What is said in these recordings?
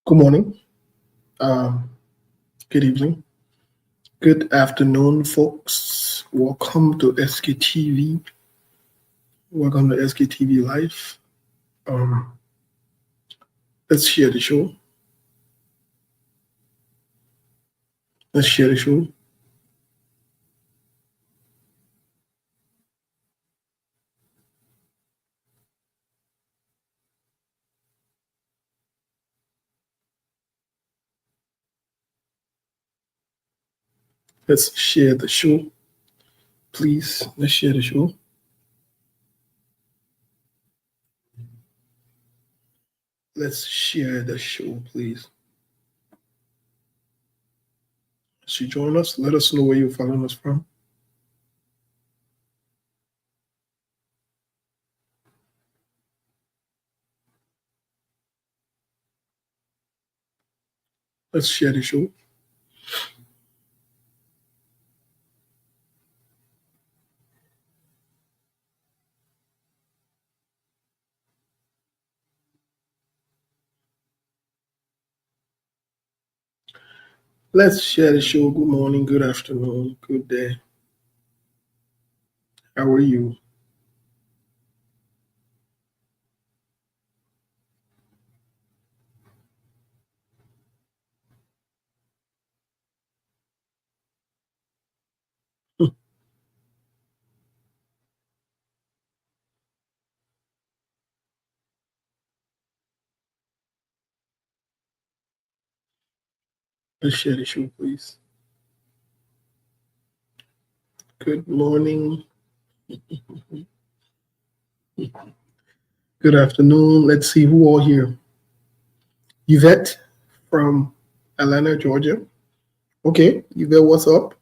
Good morning, um, good evening, good afternoon, folks. Welcome to SKTV. Welcome to SKTV Live. Um, let's share the show. Let's share the show. Let's share the show. Please, let's share the show. Let's share the show, please. As you join us, let us know where you're following us from. Let's share the show. Let's share the show. Good morning, good afternoon, good day. How are you? Let's share the show, please. Good morning. Good afternoon. Let's see who all here. Yvette from Atlanta, Georgia. Okay, Yvette, what's up?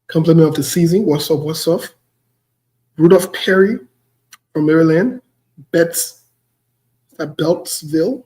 Compliment of the season. What's up? What's up? Rudolph Perry from Maryland. Betts at Beltsville.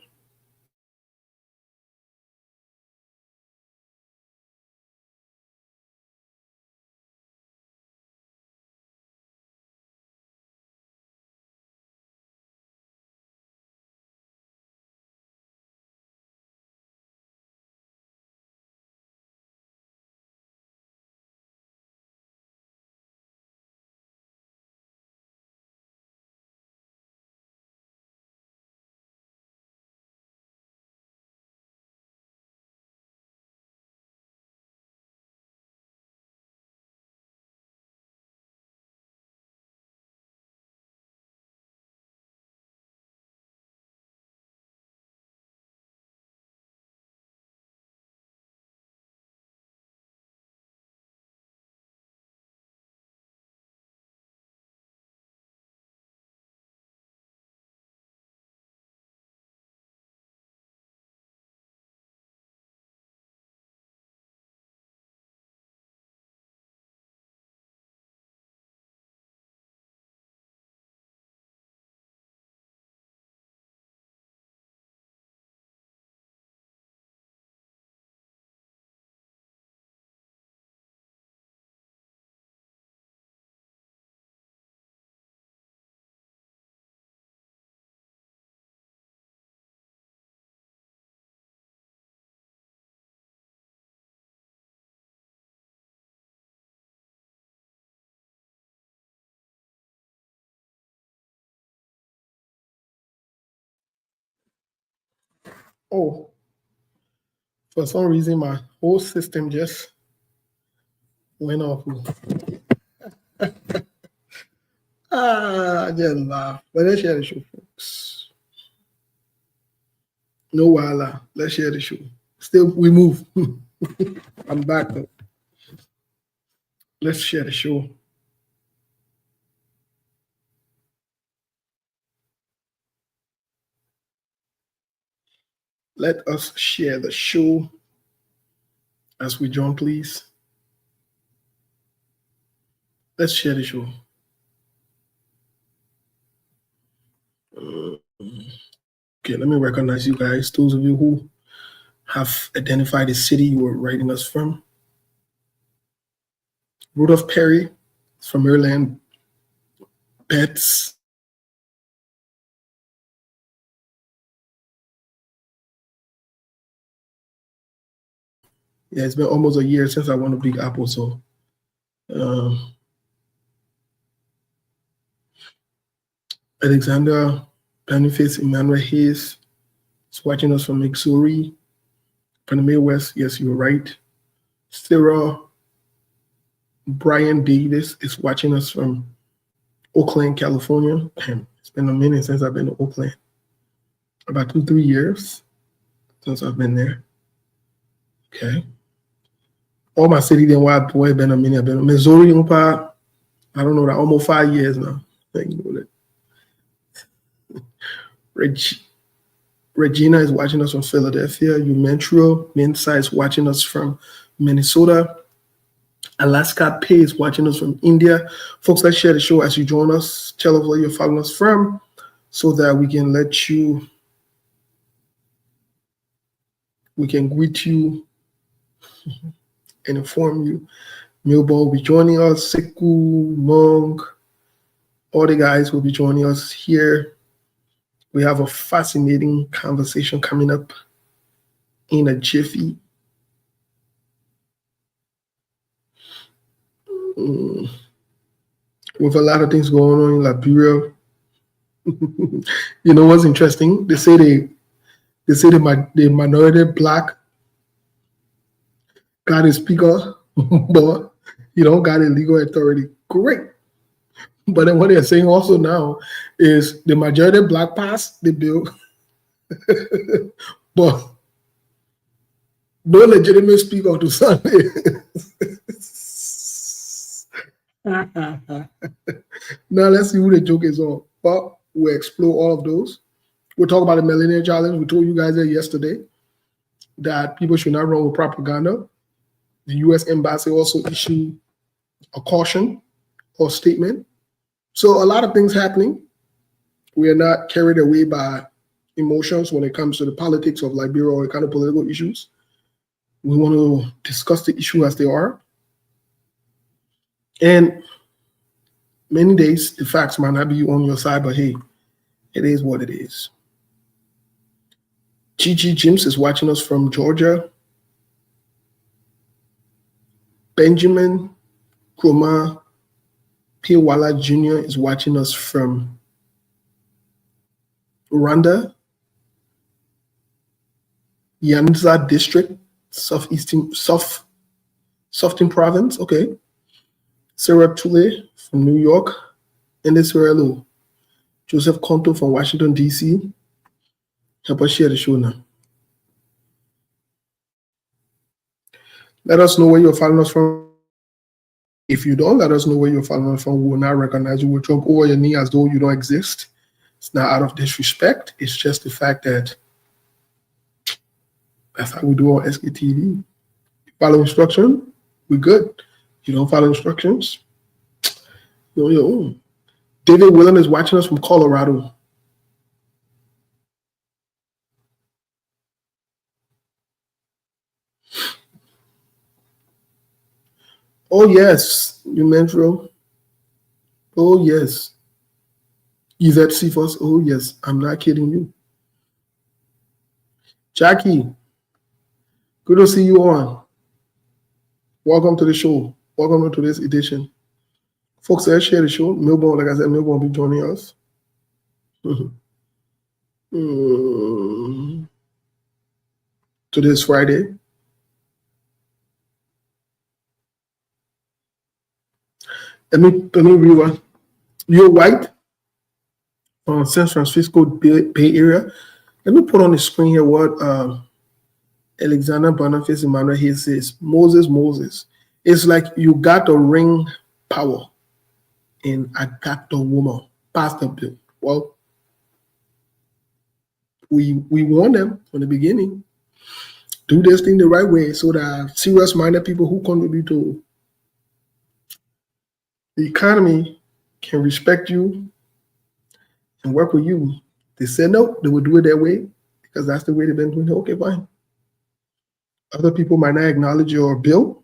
Oh, for some reason, my whole system just went off. I just laugh. But let's share the show, folks. No wala. Let's share the show. Still, we move. I'm back though. Let's share the show. Let us share the show as we join, please. Let's share the show. Okay, let me recognize you guys. Those of you who have identified the city you were writing us from. Rudolph Perry is from Maryland. Betts Yeah, it's been almost a year since I won a Big Apple. So, um, Alexander Boniface Emmanuel Hayes is watching us from Missouri, from the Midwest. Yes, you're right. Sarah Brian Davis is watching us from Oakland, California. Damn, it's been a minute since I've been to Oakland. About 2, 3 years since I've been there. Okay. All my city then why boy been a minute. I've been in Missouri, I don't know that almost 5 years now. Thank you. Regina is watching us from Philadelphia. Umentro Mensa is watching us from Minnesota. Alaska Pay is watching us from India. Folks, let's share the show as you join us. Tell us where you're following us from so that we can we can greet you and inform you. Milbo will be joining us. Seku, Monk, all the guys will be joining us here. We have a fascinating conversation coming up in a jiffy. With a lot of things going on in Liberia. You know what's interesting? They say the minority black got a speaker, but you don't got a legal authority. Great. But then what they're saying also now is the majority black passed the bill, but no legitimate speaker to sign it. Now let's see who the joke is on. But we'll explore all of those. We'll talk about the Millennium Challenge. We told you guys that yesterday that people should not run with propaganda. The U.S. Embassy also issued a caution or statement. So a lot of things happening. We are not carried away by emotions when it comes to the politics of Liberia or kind of political issues. We want to discuss the issue as they are. And many days, the facts might not be on your side, but hey, it is what it is. Gigi Jims is watching us from Georgia. Benjamin Kroma Piwala Jr. is watching us from Rwanda, Yanza District, Soften Province. Okay. Sarah Tule from New York, and Israel. Joseph Conto from Washington, D.C. Help us share the show now. Let us know where you're following us from. If you don't let us know where you're following us from, we will not recognize you. We'll jump over your knee as though you don't exist. It's not out of disrespect. It's just the fact that that's how we do on SKTV. You follow instruction, we're good. You don't follow instructions, you're on your own. David Willen is watching us from Colorado. Oh, yes, you Metro. Oh, yes. Yvette Cephas. Oh, yes. I'm not kidding you. Jackie, good to see you on. Welcome to the show. Welcome to this edition. Folks, let's share the show. Milburn, like I said, Milburn will be joining us. Today's Friday. Let me read one. You're white from San Francisco Bay Area. Let me put on the screen here what Alexander Boniface Emmanuel here says. Moses. It's like you got the ring power and I got the woman. Pass the bill. Well, we warned them from the beginning. Do this thing the right way so that serious-minded people who contribute to the economy can respect you and work with you. They said no, they would do it their way because that's the way they've been doing it. Okay, fine. Other people might not acknowledge your bill,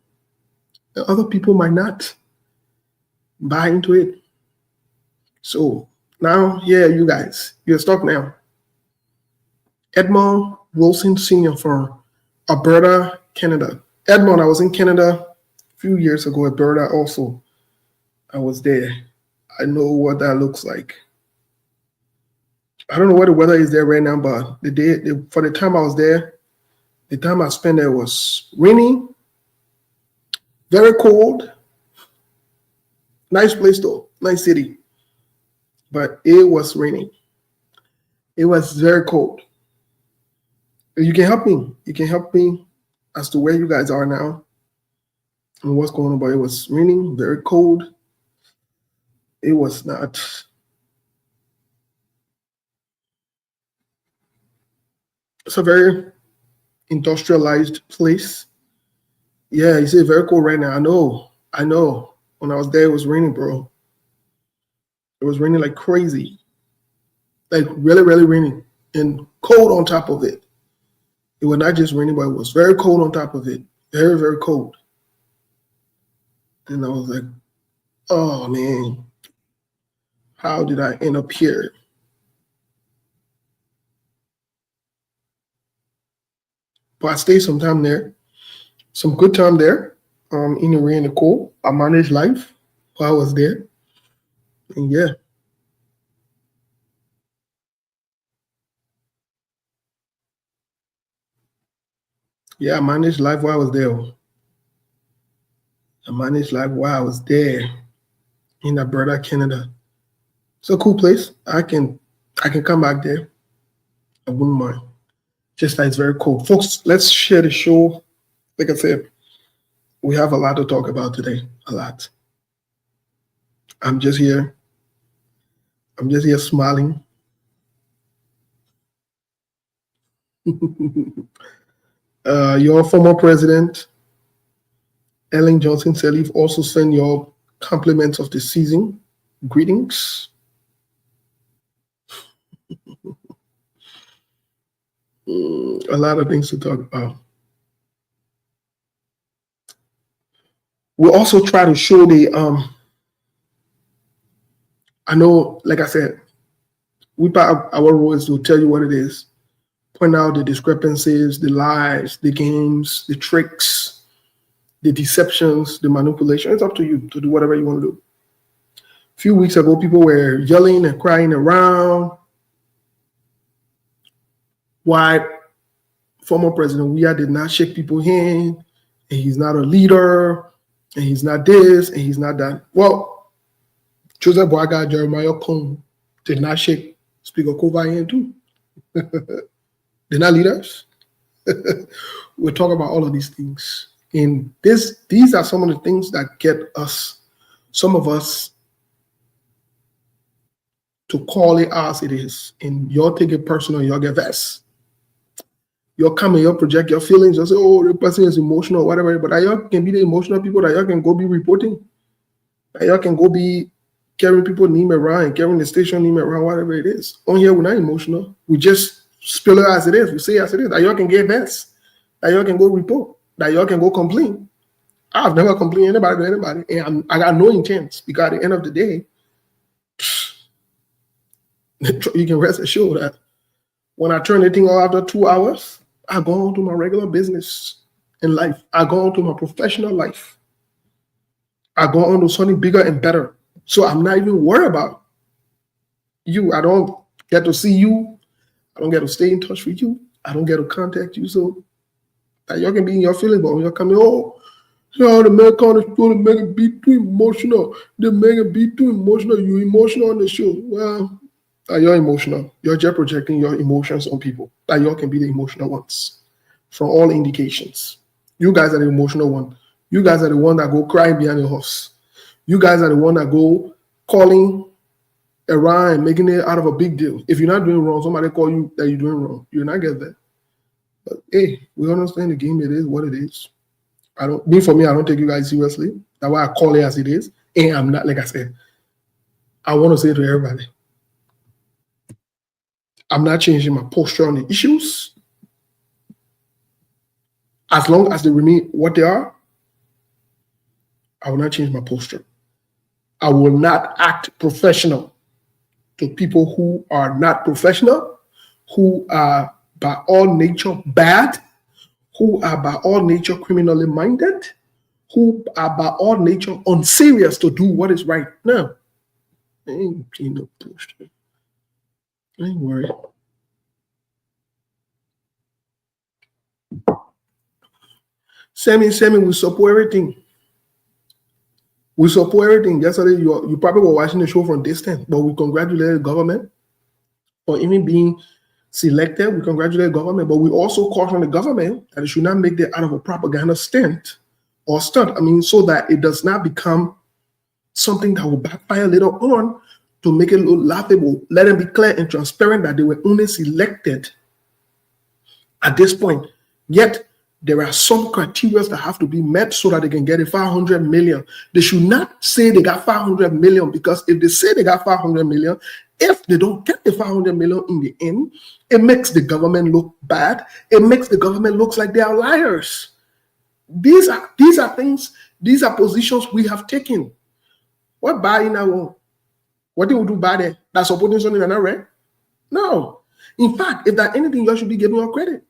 and other people might not buy into it. So now, you guys, you're stuck now. Edmond Wilson Sr. from Alberta, Canada. Edmond, I was in Canada a few years ago, Alberta also. I was there. I know what that looks like. I don't know what the weather is there right now, but for the time I was there, the time I spent there was raining, very cold. Nice place though, nice city. But it was raining. It was very cold. You can help me. You can help me as to where you guys are now and what's going on. But it was raining, very cold. It was not. It's a very industrialized place. Yeah, you say very cold right now. I know. I know. When I was there, it was raining, bro. It was raining like crazy. Like really, really raining. And cold on top of it. It was not just raining, but it was very cold on top of it. Very, very cold. And I was like, oh man, how did I end up here? But I stayed some time there. Some good time there. In the rain and the cold. I managed life while I was there. And yeah. Yeah, I managed life while I was there. I managed life while I was there in Alberta, Canada. It's a cool place. I can come back there. I wouldn't mind. Just that it's very cold. Folks, let's share the show. Like I said, we have a lot to talk about today. A lot. I'm just here smiling. Your former president, Ellen Johnson Sirleaf, also send your compliments of the season. Greetings. A lot of things to talk about. We'll also try to show the I know, like I said, our role is to tell you what it is, point out the discrepancies, the lies, the games, the tricks, the deceptions, the manipulation. It's up to you to do whatever you want to do. A few weeks ago, people were yelling and crying around why former President Weah did not shake people's hand, and he's not a leader, and he's not this, and he's not that. Well, Joseph Boaga, Jeremiah Cone did not shake Speaker Kovai hand too. They're not leaders. We'll talk about all of these things. And these are some of the things that get us, some of us, to call it as it is. And you'll take it personal, you'll get vexed. You'll come and you'll project your feelings, you'll say, oh, the person is emotional, whatever. But y'all can be the emotional people that y'all can go be reporting. That y'all can go be carrying people name around and carrying the station name around, whatever it is. On here, we're not emotional. We just spill it as it is. We say as it is. That y'all can get vexed. That y'all can go report. That y'all can go complain. I've never complained anybody to anybody. And I got no intent, because at the end of the day, you can rest assured that when I turn the thing off after 2 hours, I go on to my regular business in life. I go on to my professional life. I go on to something bigger and better. So I'm not even worried about you. I don't get to see you. I don't get to stay in touch with you. I don't get to contact you. So that y'all can be in your feelings, but when you're coming, oh, the man can't show, the man can be too emotional. The man can be too emotional. You emotional on the show. Well, you're emotional. You're just projecting your emotions on people. That y'all can be the emotional ones. From all indications. You guys are the emotional one. You guys are the one that go crying behind the horse. You guys are the one that go calling around and making it out of a big deal. If you're not doing wrong, somebody call you that you're doing wrong. You're not get that. But hey, we understand the game. It is what it is. I don't take you guys seriously. That's why I call it as it is. And I'm not, like I said, I want to say to everybody, I'm not changing my posture on the issues. As long as they remain what they are, I will not change my posture. I will not act professional to people who are not professional, who are by all nature bad, who are by all nature criminally minded, who are by all nature unserious to do what is right. No, I ain't being no pushed. I ain't worried. Semi, we support everything. We support everything. Yesterday, you probably were watching the show from distance, but we congratulate the government for even being selected. We congratulate the government, but we also caution the government that it should not make that out of a propaganda stunt. I mean, so that it does not become something that will backfire later on to make it look laughable. Let them be clear and transparent that they were only selected at this point. Yet, there are some criteria that have to be met so that they can get a 500 million. They should not say they got 500 million, because if they say they got 500 million, if they don't get the 500 million in the end, it makes the government look bad. It makes the government look like they are liars. These are things, these are positions we have taken. What bad now? What they will do bad there? That's supporting something they're not right? No. In fact, if there's anything, you should be giving us credit.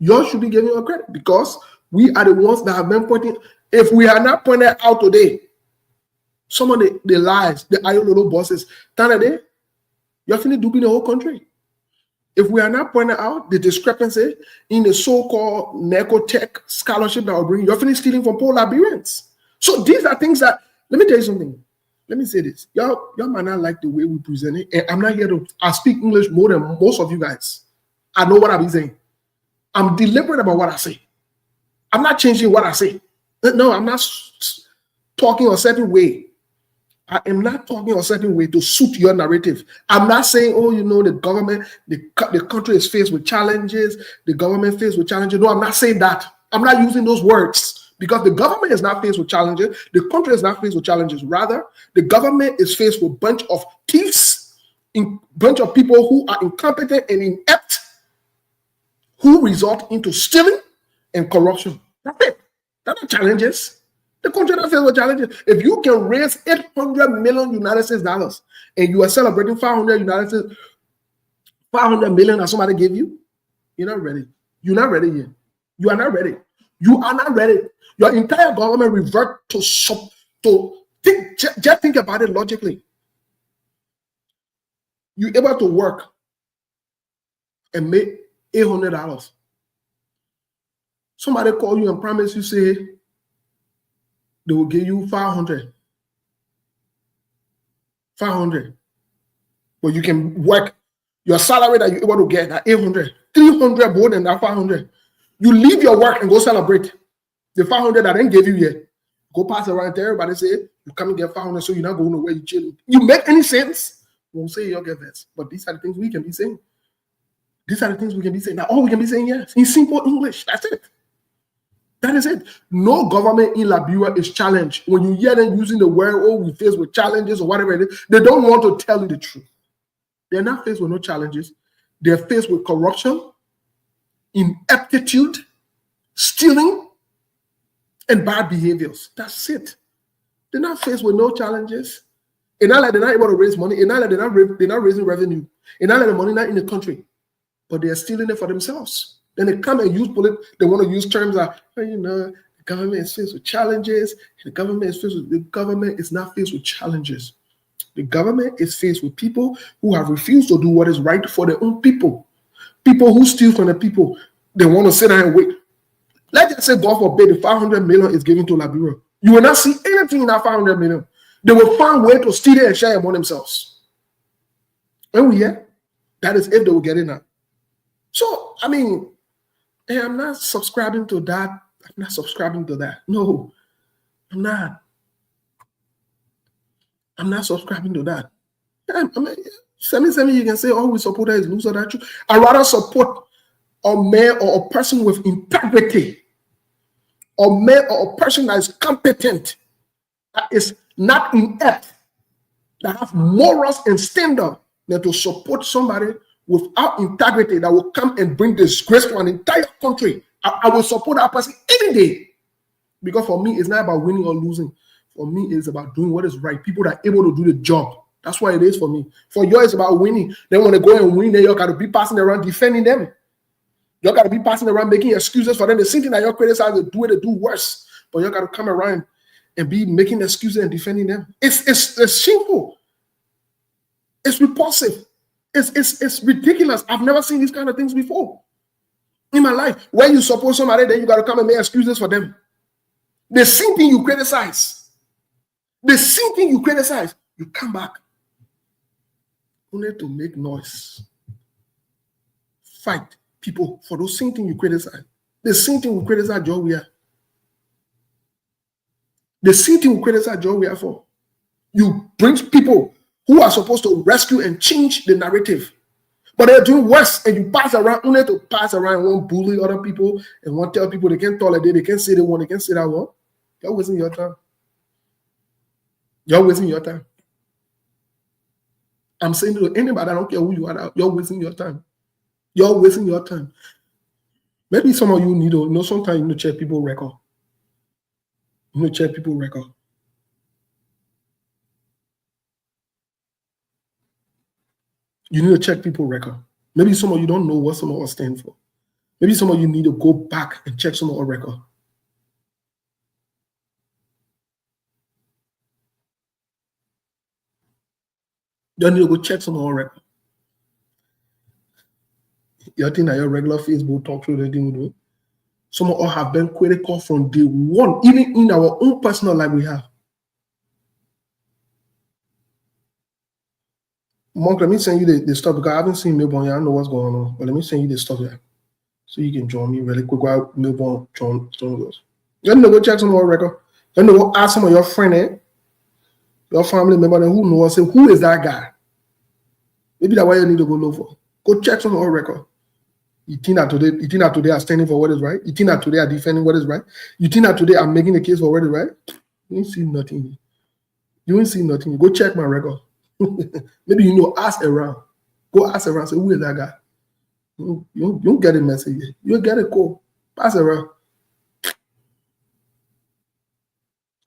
You should be giving us credit, because we are the ones that have been pointing. If we are not pointed out today, some of the lies, the little bosses, you're finna duping the whole country. If we are not pointing out the discrepancy in the so-called Necotech scholarship that will bring, you're finna stealing from poor Liberians. So these are things that, let me tell you something. Let me say this. Y'all might not like the way we present it. And I'm not here to, I speak English more than most of you guys. I know what I'm saying. I'm deliberate about what I say. I'm not changing what I say. No, I'm not talking a certain way. I am not talking a certain way to suit your narrative. I'm not saying, oh, the government, the country is faced with challenges. The government faced with challenges. No, I'm not saying that. I'm not using those words, because the government is not faced with challenges. The country is not faced with challenges. Rather, the government is faced with a bunch of thieves, a bunch of people who are incompetent and inept, who result into stealing and corruption. That's it. That's not challenges. The country that faces with challenges. If you can raise 800 million United States dollars and you are celebrating 500 million that somebody gave you, you're not ready. You're not ready yet. You are not ready. You are not ready. Your entire government revert to think. Just think about it logically. You're able to work and make $800. Somebody call you and promise you, say they will give you 500. But you can work your salary that you're able to get at 800, 300 more than that 500. You leave your work and go celebrate the 500 that I didn't give you yet. Go pass around to everybody, say you come and get 500, so you're not going nowhere, you chilling. You make any sense? Won't say you'll get this, but these are the things we can be saying. These are the things we can be saying. Now, all we can be saying, yes, in simple English. That's it. That is it. No government in Liberia is challenged. When you hear them using the word, oh, we face with challenges or whatever it is, they don't want to tell you the truth. They're not faced with no challenges. They're faced with corruption, ineptitude, stealing, and bad behaviors. That's it. They're not faced with no challenges. It's not like they're not able to raise money. It's not like they're not raising revenue. It's not like the money not in the country, but they're stealing it for themselves. Then they come and use they want to use terms like, the government is faced with challenges. The government is not faced with challenges. The government is faced with people who have refused to do what is right for their own people. People who steal from the people. They want to sit there and wait. Let's just say, God forbid, the 500 million is given to Liberia. You will not see anything in that 500 million. They will find a way to steal it and share it among themselves. And that is if they will get it now. So, I mean, I'm not subscribing to that. I'm not subscribing to that. No, I'm not. I'm not subscribing to that. Semi, you can say, oh, we support that is loose or that true. I rather support a man or a person with integrity, a man or a person that is competent, that is not inept, that have morals and standard, than to support somebody without integrity that will come and bring disgrace to an entire country. I will support that person any day. Because for me, it's not about winning or losing. For me, it's about doing what is right. People that are able to do the job. That's what it is for me. For you, it's about winning. Then when they go and win, then you got to be passing around defending them. You got to be passing around making excuses for them. The same thing that you criticize, they do worse. But you got to come around and be making excuses and defending them. It's shameful. It's repulsive. It's ridiculous. I've never seen these kind of things before in my life. When you support somebody, then you got to come and make excuses for them. The same thing you criticize. The same thing you criticize. You come back only to make noise. Fight people for those same thing you criticize. The same thing we criticize Joe we are. The same thing we criticize Joe we are for. You bring people who are supposed to rescue and change the narrative, but they're doing worse, and you pass around only to pass around and want to bully other people and want to tell people they can't tolerate, they can't say they want, they can't say that one. You're wasting your time. You're wasting your time. I'm saying to anybody, I don't care who you are, you're wasting your time. You're wasting your time. Maybe some of you need to, sometimes you need to check people's record. You need to check people's record. You need to check people's record. Maybe some of you don't know what some of us stand for. Maybe some of you need to go back and check some of our record. You need to go check some of our record. You think that your regular Facebook talk show they didn't do? Some of us have been critical from day one, even in our own personal life we have. Monk, let me send you the stuff because I haven't seen Melbourne yet. I don't know what's going on, but let me send you the stuff here so you can join me really quick while Melbourne goes. You need to go check some more record. You need to go ask some of your friend, your family member, who knows, say, who is that guy? Maybe that's why you need to go look for. Go check some more record. You think that today are standing for what is right? You think that today are defending what is right? You think that today I'm making a case for what is right? You ain't see nothing. You ain't see nothing. Go check my record. Maybe ask around. Go ask around. Say, who is that guy? You don't get a message yet. You get a call. Pass around.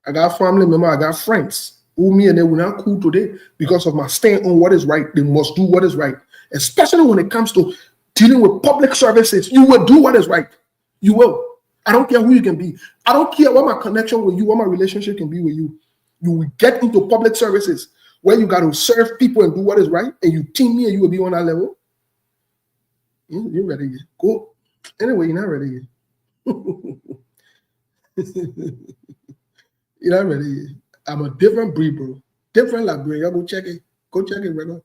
I got family member. I got friends who me and they will not cool today because of my stand on what is right. They must do what is right, especially when it comes to dealing with public services. You will do what is right. You will. I don't care who you can be. I don't care what my connection with you, what my relationship can be with you. You will get into public services where you got to serve people and do what is right, and you team me and you will be on that level. You're ready yet. Go. Anyway, you're not ready yet. You're not ready yet. I'm a different breed, bro. Different librarian. Y'all go check it. Go check it right now.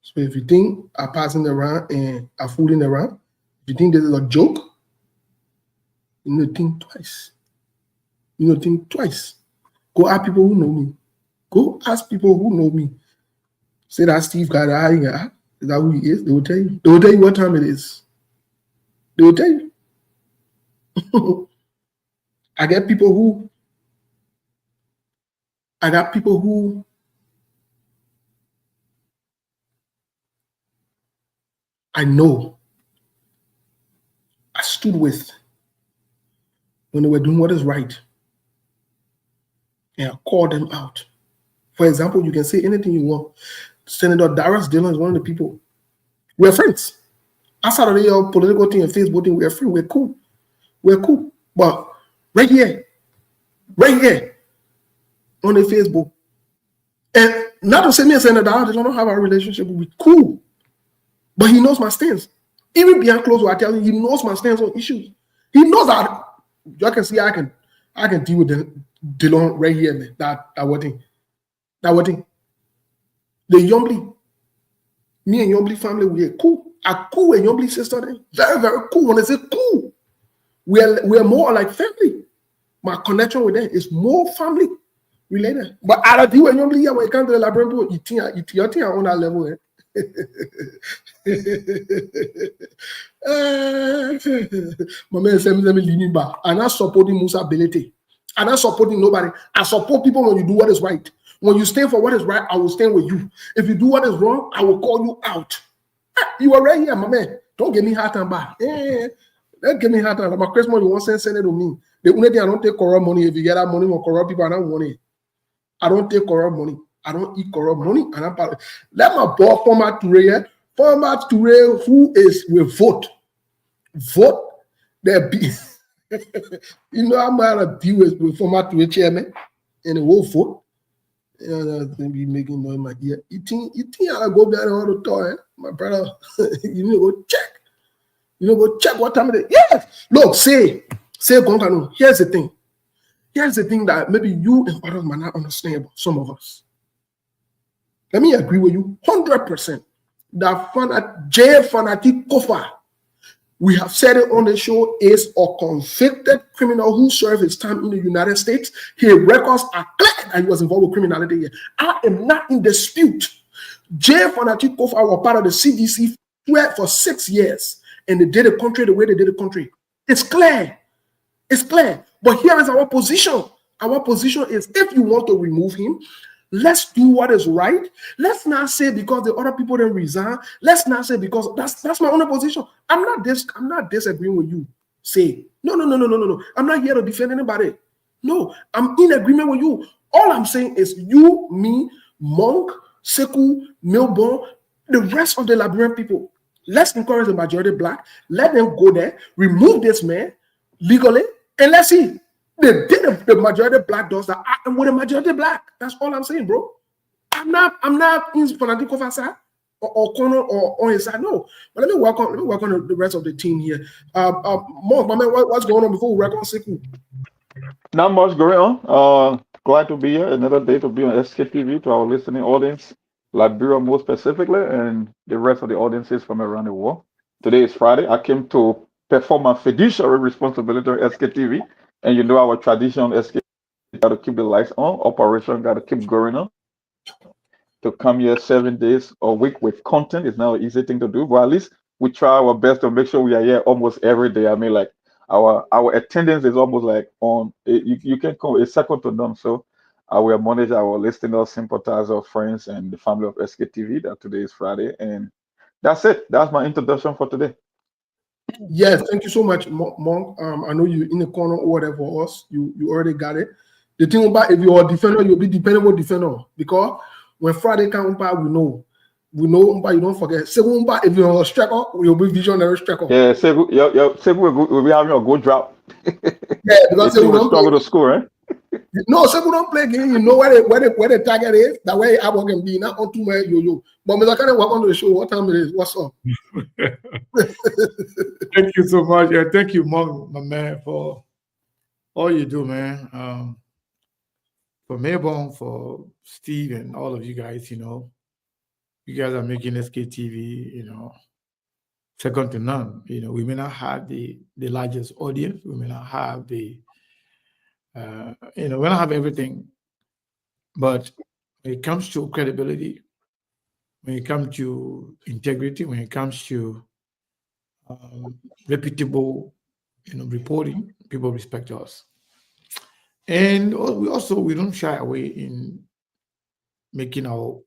So if you think I'm passing around and I'm fooling around, if you think this is a joke, you need to think twice. You know, think twice. Go ask people who know me. Go ask people who know me. Say that Steve guy, is that who he is? They will tell you. They will tell you what time it is. They will tell you. I got people who I know I stood with when they were doing what is right. And I called them out. For example, you can say anything you want. Senator Darius Dillon is one of the people. We're friends. Outside of the political thing and Facebook thing, we're friends. We're cool. We're cool. But right here on the Facebook, and not to say me and Senator Darius Dillon don't have a relationship, we're cool. But he knows my stance. Even behind closed door, I tell him, he knows my stance on issues. He knows that. You can see I can deal with Dillon right here, man. That what thing. The Yombly, me and Yombly family, we are cool. I'm cool with Yombly sister. Then. Very, very cool. When I say cool, we are more like family. My connection with them is more family related. But I do with Yombly, when it comes to the library, you think I'm on that level. Eh? My man said, "Let me lean back." I'm not supporting Musa ability. I'm not supporting nobody. I support people when you do what is right. When you stand for what is right, I will stand with you. If you do what is wrong, I will call you out. You are right here, my man. Don't give me hard time back. Don't give me hard time. My Christmas, you want to send it to me. The only thing I don't take corrupt money. If you get that money from corrupt people, I don't want it. I don't take corrupt money. I don't eat corrupt money. And I'm part of, let my boy former Toure, who is with vote there be. You know, I'm out of deal with former Toure chairman and the whole vote. They be making noise in my ear. You think I go there all the time, my brother? You need to go check. You know, go check what time it is. Yes. Look, say, Gonkano, here's the thing. Here's the thing that maybe you and others might not understand about some of us. Let me agree with you 100%. That J Fanatic Kofa, we have said it on the show, is a convicted criminal who served his time in the United States. His records are clear that he was involved with criminality here. I am not in dispute. J Fanatic Kofa were part of the CDC for 6 years. And they did the country the way they did the country. It's clear. It's clear. But here is our position. Our position is if you want to remove him, let's do what is right. Let's not say because the other people didn't resign. Let's not say because that's my own position. I'm not disagreeing with you. Say no. I'm not here to defend anybody. No, I'm in agreement with you. All I'm saying is you, me, Monk, Sekou, Milborn, the rest of the Liberian people. Let's encourage the majority black. Let them go there, remove this man legally, and let's see. They did the majority black does that with the majority black. That's all I'm saying, bro. I'm not in Fanatic of side or corner or on his side. No. But let me work on the rest of the team here. Mark, my man, what's going on before we work on Sekou? Not much going on. Glad to be here. Another day to be on SKTV to our listening audience, Liberia more specifically, and the rest of the audiences from around the world. Today is Friday. I came to perform my fiduciary responsibility on SKTV. And you know our tradition on SK got to keep the lights on. Operation got to keep going on. To come here 7 days a week with content is not an easy thing to do, but at least we try our best to make sure we are here almost every day. I mean, like our attendance is almost like on you can call it's second to none. So I will manage our listeners, sympathizers, friends, and the family of SKTV. That today is Friday, and that's it. That's my introduction for today. Yes, thank you so much, Monk. I know you in the corner or whatever for us. You already got it. The thing about if you're a defender, you'll be dependable defender because when Friday comes by, we know, but you don't forget. Second, if you're a striker, you'll be visionary striker. Yeah, Sekou will be having a good drop. Yeah, because Sekou will struggle to score, right? No, Sekou don't play game. You know where the target is. That way, I can be not on too much yo. But Mr. Kane, welcome to the show. What time it is? What's up? Thank you so much. Yeah, thank you, Monk, my man, for all you do, man. For Melbourne, for Steve, and all of you guys, you guys are making SKTV, second to none. We may not have the largest audience. We may not have we don't have everything. But when it comes to credibility, when it comes to integrity, when it comes to reputable, reporting, people respect us. And we don't shy away in making our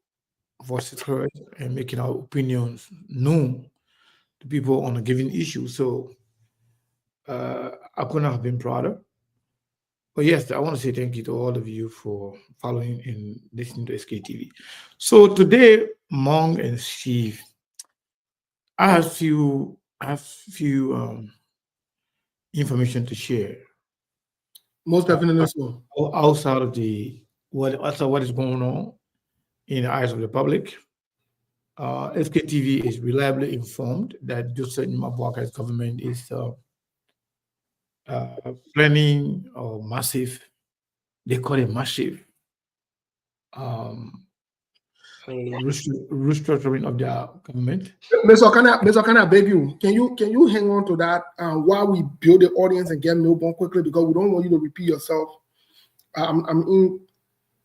voices heard and making our opinions known to people on a given issue. So I couldn't have been prouder. But yes, I want to say thank you to all of you for following and listening to SKTV. So today, Mong and Steve, I have few information to share. Most definitely so. Outside of what is going on in the eyes of the public, SKTV is reliably informed that Joseph Mabuaka's government is planning a massive, they call it massive, restructuring of their government. Mr. Can I beg you? Can you hang on to that while we build the audience and get Milborn quickly because we don't want you to repeat yourself. I'm in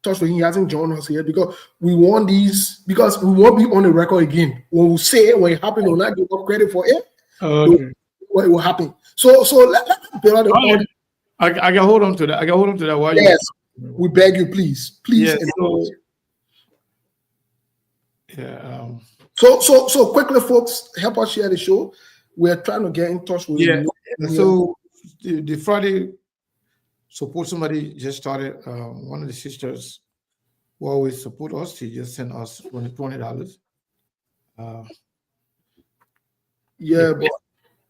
touch with him. He hasn't joined us here because we want these because we won't be on the record again. When we say it, when it happens, we'll not give up credit for it. Okay. What will happen? So let's build out the audience. I can hold on to that. I can hold on to that while yes, we beg you, please. Yes, So quickly, folks, help us share the show. We're trying to get in touch with you. So the Friday support somebody just started. One of the sisters who always support us. He just sent us $20. Yeah, but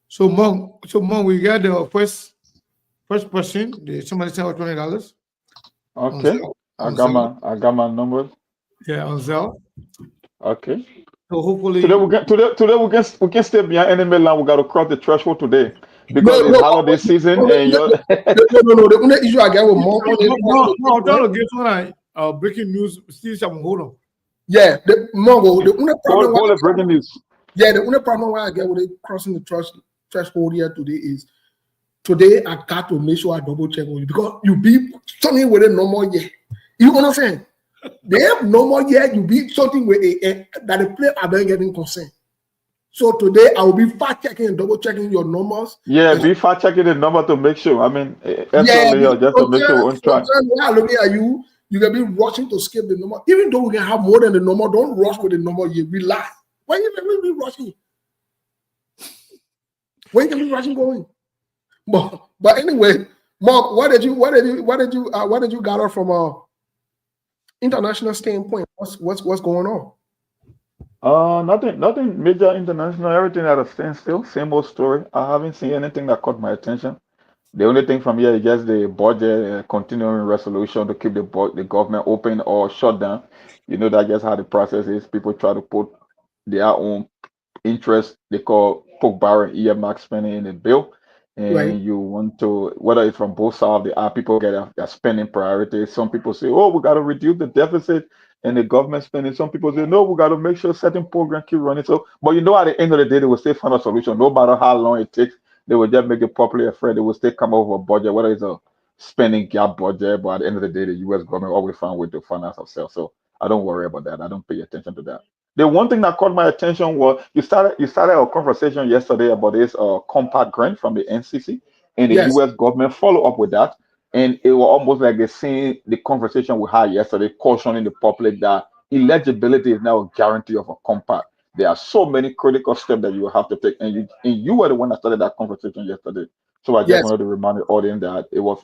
So Mom, we got the first person. Somebody sent us $20 on Okay. Zelle. I On got Zelle. my numbers. Yeah, on Zelle. Okay. So hopefully, Today we can stay behind enemy line. We got to cross the threshold today no, because it's holiday season and you're no. The only issue I get with Monk on no, I'm this, trying to get one breaking news. Steve, hold on. yeah, the Monk, the only problem. hold it, breaking news. Yeah, the only problem why I get with it crossing the threshold here today is today I got to make sure I double check on you because you be something with a normal year. You understand? They have normal year, you be something with that the player are not getting consent. So today I will be fact checking and double checking your numbers. Yeah, And be fact checking the number to make sure. I mean, yeah, extra layer just to make sure we're on track. sometimes when I'm looking at you, you can be rushing to skip the number. Even though we can have more than the number, don't rush with the number. You relax. Why you be rushing? Where you can be rushing going? But anyway, Mark, what did you gather from a international standpoint? What's going on? Nothing major international. Everything at a standstill. Same old story. I haven't seen anything that caught my attention. The only thing from here is just the budget continuing resolution to keep the government open or shut down. You know that's just how the process is. People try to put their own interest they call poke barrel earmark spending in the bill, Right? and you want to whether it's from both sides of the aisle, people get their spending priorities. Some people say, "Oh, we got to reduce the deficit and the government spending." Some people say, "No, we got to make sure certain program keep running." So, but you know, at the end of the day, they will still find a solution, no matter how long it takes. They will just make it popularly afraid. They will still come up with a budget, whether it's a spending gap budget. But at the end of the day, the U.S. government always find a way to finance ourselves. So I don't worry about that. I don't pay attention to that. The one thing that caught my attention was you started a conversation yesterday about this compact grant from the NCC, and the Yes, U.S. government follow up with that, and it was almost like the same the conversation we had yesterday, cautioning the public that eligibility is now a guarantee of a compact. There are so many critical steps that you will have to take, and you were the one that started that conversation yesterday. So I just yes, wanted to remind the audience that it was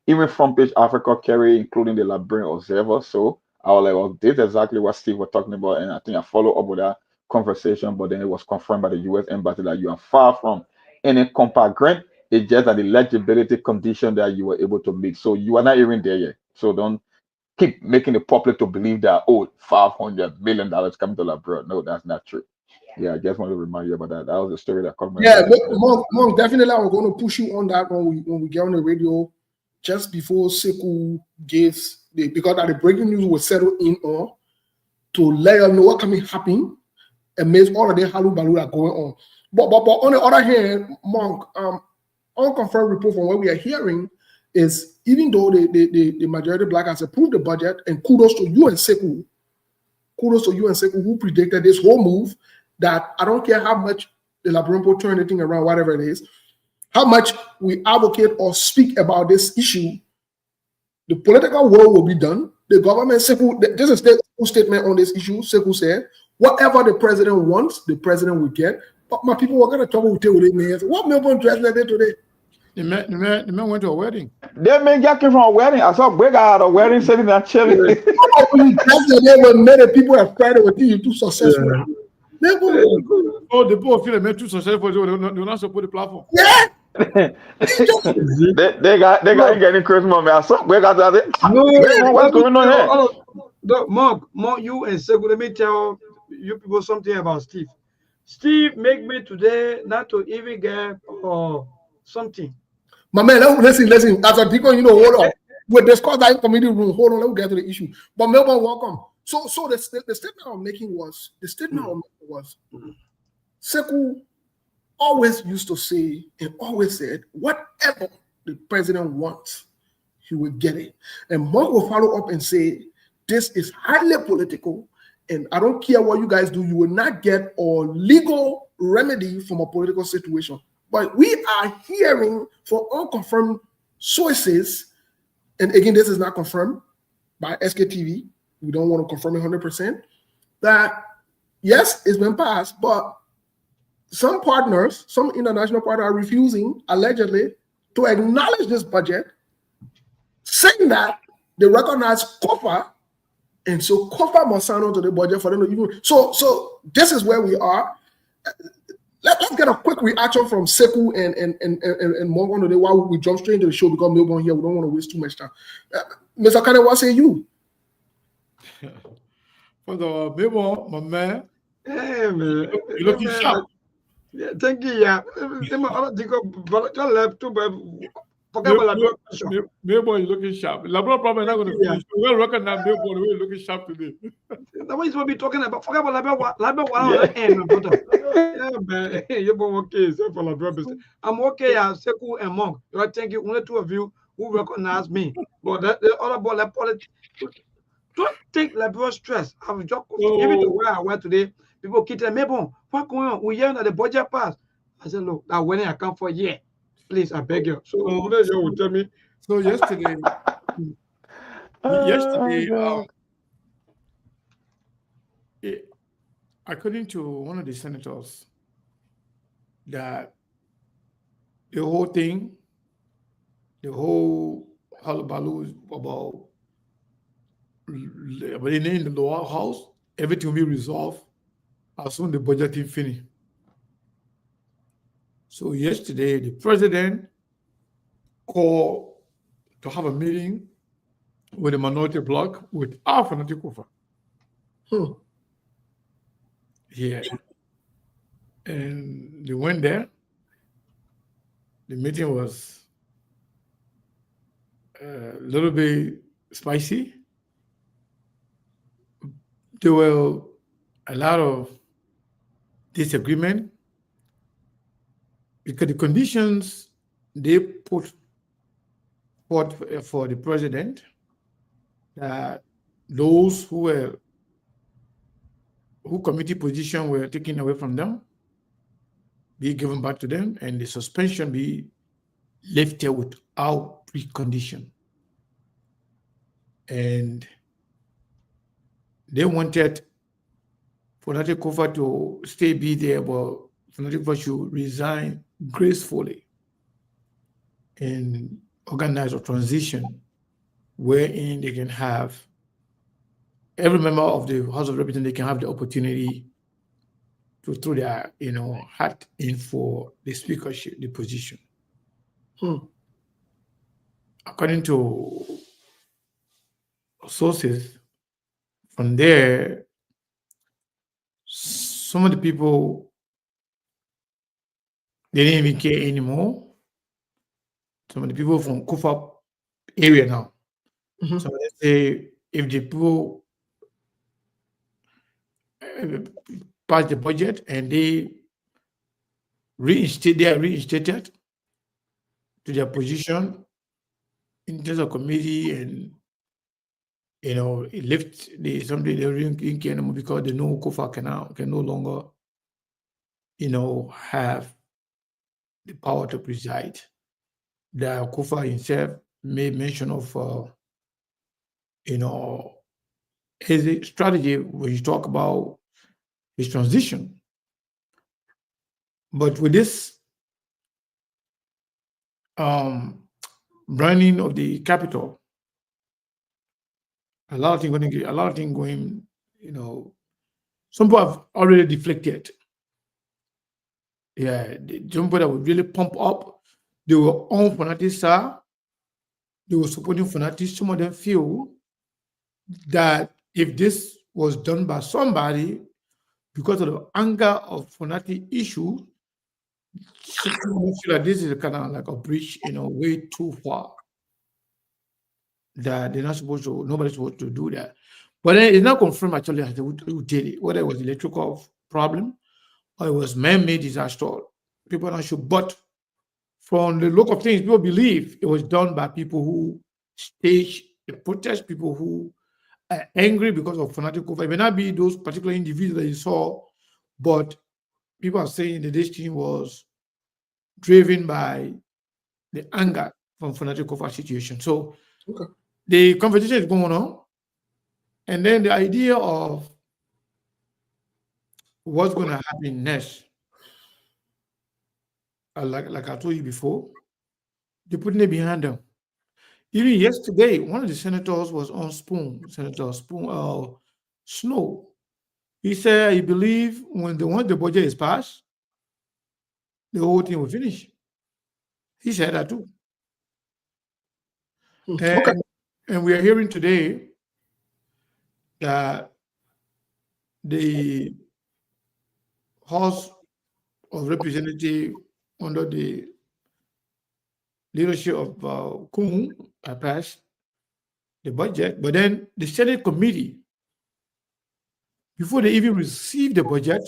even front page Africa carry, including the Liberian Observer. So I was like, well, this is exactly what Steve was talking about. And I think I followed up with that conversation, but then it was confirmed by the US Embassy that you are far from any compact grant. It's just an eligibility condition that you were able to meet. So you are not even there yet. So don't keep making the public to believe that, oh, $500 million coming to Liberia. No, that's not true. Yeah, I just want to remind you about that. That was the story that caught my yeah. attention. Monk, definitely, I'm going to push you on that when we get on the radio just before Sekou gives because that the breaking news was settled in on to let you know what can happen amidst all of the halu balu that going on. But on the other hand, Monk, unconfirmed report from what we are hearing is even though the majority black has approved the budget, and kudos to you and Sekou, who predicted this whole move, that I don't care how much the Labrampo turn anything around, whatever it is, how much we advocate or speak about this issue, the political work will be done. The government, Sekou, this is a statement on this issue. Sekou said, whatever the president wants, the president will get. But my people were going to talk with me. What Melbourne dress like that today? The man went to a wedding. That man got came from a wedding. I saw Big at a wedding sitting there chilling. When you dress like that, when many people are afraid of you too successful. Melbourne, Oh, the poor feel like too successful. They will not support the platform. yeah. they got ain't getting Christmas, man. I saw Big at that. No, What's going on here? Mark, you and Sekou, let me tell you people something about Steve. Steve make me today not to even get something. My man, listen. As a people, hold on. We'll discuss that in committee room. Hold on, let me get to the issue. But Melbourne, welcome. So the statement I'm making was Sekou always used to say and always said, whatever the president wants, he will get it. And Mark will follow up and say, this is highly political, and I don't care what you guys do, you will not get a legal remedy from a political situation. But we are hearing from unconfirmed sources, and again, this is not confirmed by SKTV. We don't want to confirm it 100%, that yes, it's been passed, but some partners, some international partners are refusing, allegedly, to acknowledge this budget, saying that they recognize COFA And so Kofa must sign on to the budget for them to even. So this is where we are. Let's get a quick reaction from Seku and Morgan today while we jump straight into the show because Melbourne here, we don't want to waste too much time. Mr. Kane, what say you? For the Melbourne, my man, Hey, man. you're looking sharp. Yeah, thank you. Yeah. Don't left too, but forget about that. Melbourne, you're looking sharp. Labrador problem is not going to finish. We'll recognize Melbourne, we're looking sharp today. The way we'll be talking about, forget about Labrador on the end, my brother. Yeah, man. You're okay. So for Labrador, I'm okay. Seku and Monk. Thank you. Only two of you who recognize me. But the other ball, don't take Labrador stress. I'm just even to where I went today. People keep telling me, what's going on? We hearing that the budget passed. I said, look, that when I come for a year, please, I beg you. So you will tell me. So yesterday, according to one of the senators, that the whole thing, the whole hullabaloo about in the lower house, everything will be resolved as soon as the budgeting finish. So yesterday, the president called to have a meeting with the minority bloc with our fanatic Kufa. Yeah. And they went there. The meeting was a little bit spicy. There were a lot of disagreement because the conditions they put forth for the president, that those who committee position were taken away from them be given back to them, and the suspension be lifted without precondition. And they wanted Fanatic Kofa to be there, but Fanatic Kofa should resign gracefully and organize a transition wherein they can have every member of the House of Representatives, they can have the opportunity to throw their hat in for the speakership, the position. According to sources, from there, some of the people, they didn't even care anymore. Some of the people from Kufa area now. So let's say if the people pass the budget and they are reinstated to their position in terms of committee, and it lifts something they didn't care anymore because they know Kufa can no longer have the power to preside. That Kufa himself made mention of his strategy when you talk about his transition. But with this branding of the capital, a lot of things going, some people have already deflected. Yeah, the jumper that would really pump up, they were on Fanati's side, they were supporting Fanati. Some of them feel that if this was done by somebody, because of the anger of Fanati issue, some people feel like this is kind of like a breach, way too far. That they're not supposed to, nobody's supposed to do that. But then it's not confirmed actually as who did it, whether it was electrical problem or it was man-made disaster. People are not sure. But from the look of things, people believe it was done by people who staged the protest, people who are angry because of Fanatic Kofa. It may not be those particular individuals that you saw, but people are saying that this thing was driven by the anger from Fanatic Kofa situation. So the conversation is going on. And then the idea of what's going to happen next, like I told you before, they're putting it behind them. Even yesterday, one of the senators was on Senator Snow. He said he believe once the budget is passed, the whole thing will finish. He said that too. Okay. And we are hearing today that the House of Representatives under the leadership of Kung passed the budget, but then the Senate committee, before they even received the budget,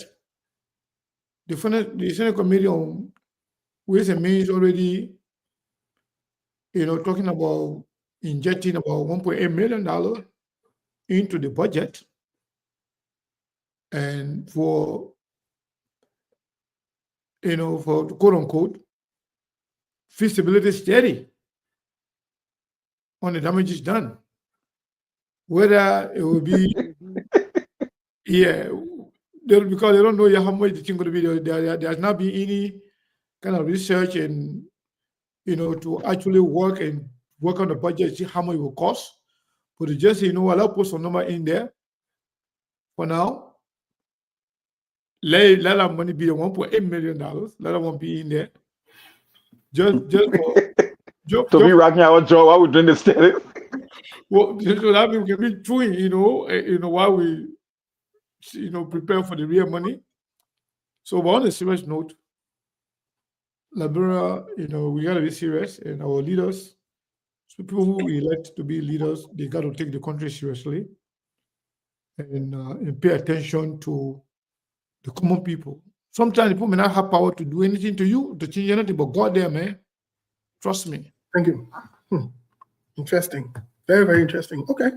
the Senate committee on Ways and Means already, talking about injecting about $1.8 million into the budget, and for for quote unquote feasibility study on the damages done. Whether it will be because they don't know how much the thing going to be. There has not been any kind of research and to actually work on the budget, see how much it will cost. But they just I'll put some number in there for now. Let that money be $1.8 million. Let that one be in there. Just to be rocking our jaw while we're doing the study. Well, so that means we can be chewing, while we, prepare for the real money. So, but on a serious note, Liberia, we got to be serious, and our leaders, so people who elect to be leaders, they got to take the country seriously and pay attention to the common people. Sometimes people may not have power to do anything to you, to change anything, but God there, man, trust me. Thank you. Interesting. Very, very interesting. Okay.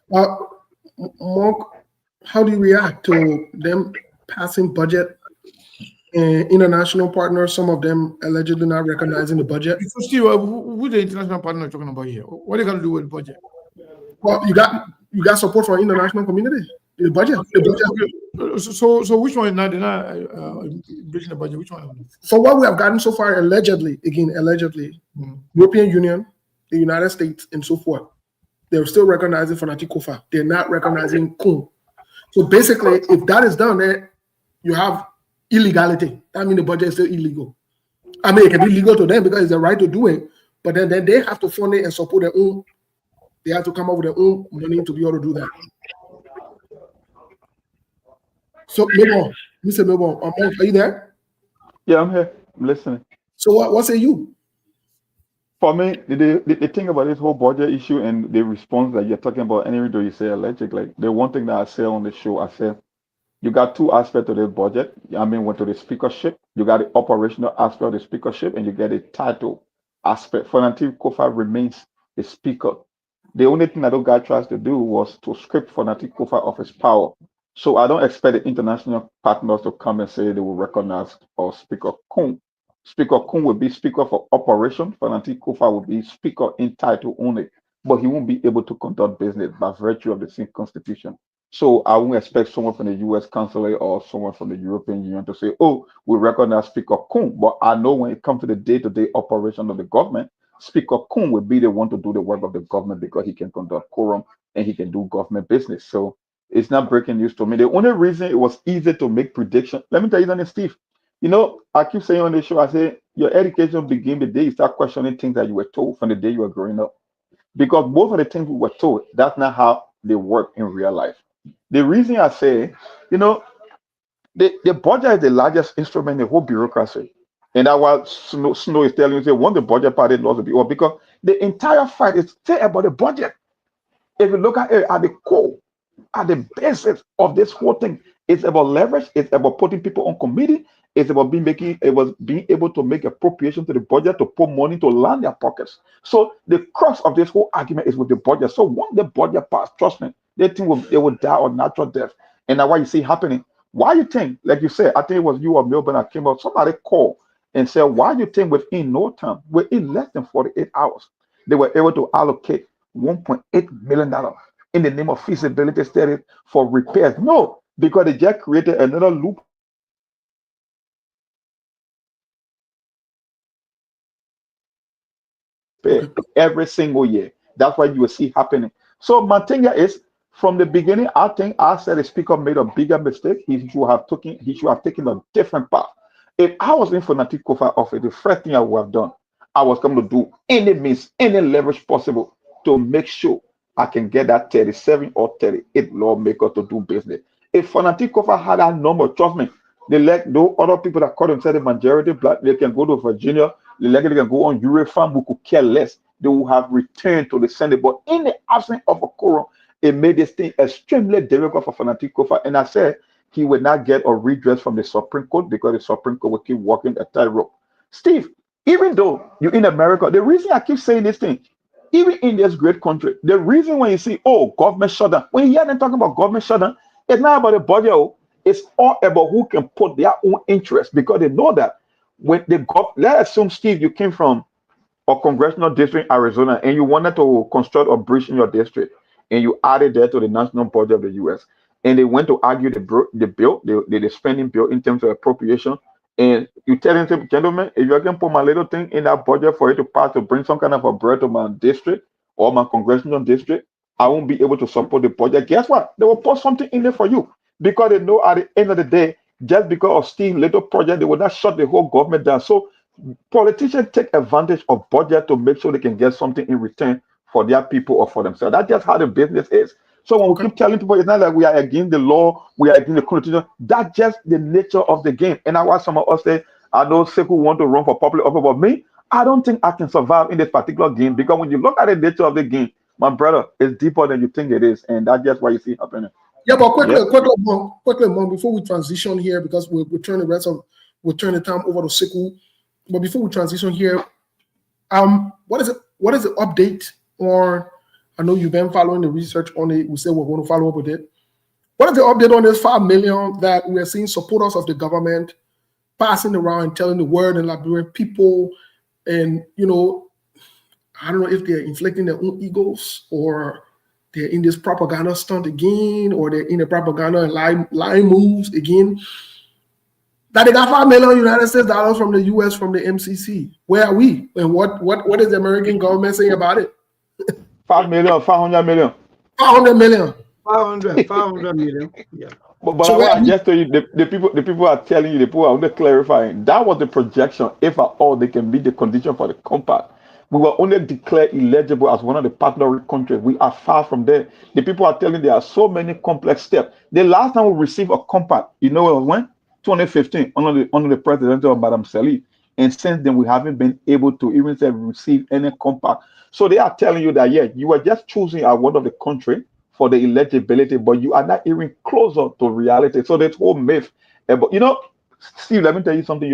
Mark, how do you react to them passing budget and international partners, some of them allegedly not recognizing the budget? So, Steve, who the international partner talking about here? What they got to do with the budget? Well, you got support from international community. The budget. Okay. So which one now? They're not breaching the budget. Which one? So what we have gotten so far, allegedly, European Union, the United States, and so forth, they're still recognizing Fanatic Kofa. They're not recognizing Kun. So basically, if that is done, then you have illegality. That means the budget is still illegal. I mean, it can be legal to them because it's their right to do it, but then they have to fund it and support their own. They have to come up with their own money to be able to do that. So, Mr. Milborn, are you there? Yeah, I'm here. I'm listening. So what say you? For me, the thing about this whole budget issue and the response that you're talking about, and even though you say alleged, like the one thing that I say on the show, I said you got two aspects of the budget. I mean, went to the speakership, you got the operational aspect of the speakership, and you get the title aspect. Fanatic Kofa remains the speaker. The only thing that those guy tries to do was to strip Fanatic Kofa of his power. So I don't expect the international partners to come and say they will recognize our Speaker Kun. Speaker Kun will be Speaker for Operation. Fanatic Kofa will be Speaker in title only, but he won't be able to conduct business by virtue of the same constitution. So I won't expect someone from the U.S. consulate or someone from the European Union to say, "Oh, we recognize Speaker Kun." But I know when it comes to the day-to-day operation of the government, Speaker Kun will be the one to do the work of the government because he can conduct quorum and he can do government business. So it's not breaking news to me. The only reason it was easy to make prediction, let me tell you something, Steve. I keep saying on the show, I say your education begins the day you start questioning things that you were told from the day you were growing up. Because both of the things we were told, that's not how they work in real life. The reason I say, the budget is the largest instrument in the whole bureaucracy. And that's why Snow is telling you, say, when the budget party lost the bill, because the entire fight is still about the budget. If you look at it at the core, at the basis of this whole thing, it's about leverage, it's about putting people on committee, it's about being able to make appropriation to the budget to put money to land their pockets. So the crux of this whole argument is with the budget. So once the budget passed, trust me, they will die of natural death. And that's why you see happening. Why you think, like you said, I think it was you or Melbourne that came out, somebody called and said, why you think within no time, within less than 48 hours, they were able to allocate $1.8 million in the name of feasibility study for repairs? No, because they just created another loop pay every single year. That's what you will see happening. So my thing here is from the beginning, I think I said the speaker made a bigger mistake. He should have taken a different path. If I was in for Natik Kofa office, the first thing I would have done, I was going to do any means, any leverage possible to make sure I can get that 37 or 38 lawmaker to do business. If Fanatic Kofa had that number, trust me, they let those other people that call themselves the majority black, they can go to Virginia, they can go on Eurofarm, who could care less. They will have returned to the Senate. But in the absence of a quorum, it made this thing extremely difficult for Fanatic Kofa. And I said he would not get a redress from the Supreme Court because the Supreme Court will keep walking a tightrope. Steve, even though you're in America, the reason I keep saying this thing, even in this great country, the reason when you see, oh, government shutdown, when you hear them talking about government shutdown, it's not about the budget, it's all about who can put their own interest because they know that when they go, let's assume, Steve, you came from a congressional district, Arizona, and you wanted to construct a bridge in your district, and you added that to the national budget of the U.S., and they went to argue the spending bill in terms of appropriation, and you tell them, gentlemen, if you can put my little thing in that budget for it to pass to bring some kind of a bread to my district or my congressional district, I won't be able to support the budget. Guess what? They will put something in there for you because they know at the end of the day, just because of Steve's little project, they will not shut the whole government down. So politicians take advantage of budget to make sure they can get something in return for their people or for themselves. That's just how the business is. So when we keep telling people, it's not like we are against the law, we are against the constitution. That's just the nature of the game. And I watch some of us say, I know Sekou want to run for public office, but me, I don't think I can survive in this particular game because when you look at the nature of the game, my brother, it's deeper than you think it is, and that's just what you see happening. Yeah, but quickly, Mom, before we transition here, because we'll turn the time over to Sekou. But before we transition here, what is the update? Or I know you've been following the research on it. We said we're going to follow up with it. What is the update on this 5 million that we are seeing supporters of the government passing around and telling the world and Liberian people? And I don't know if they're inflicting their own egos or they're in this propaganda stunt again, or they're in the propaganda and lying moves again. That they got $5 million United States dollars from the US from the MCC. Where are we? And what is the American government saying about it? 5 million, 500 million. 500 million. 500 million. Yeah. But So I just tell you, the people are telling you, the people are only clarifying. That was the projection. If at all they can meet the condition for the compact, we were only declared eligible as one of the partner countries. We are far from there. The people are telling there are so many complex steps. The last time we received a compact, you know when? 2015, under the president of Madam Salih. And since then, we haven't been able to even receive any compact. So they are telling you that, yeah, you are just choosing one of the country for the eligibility, but you are not even closer to reality. So this whole myth, but Steve, let me tell you something.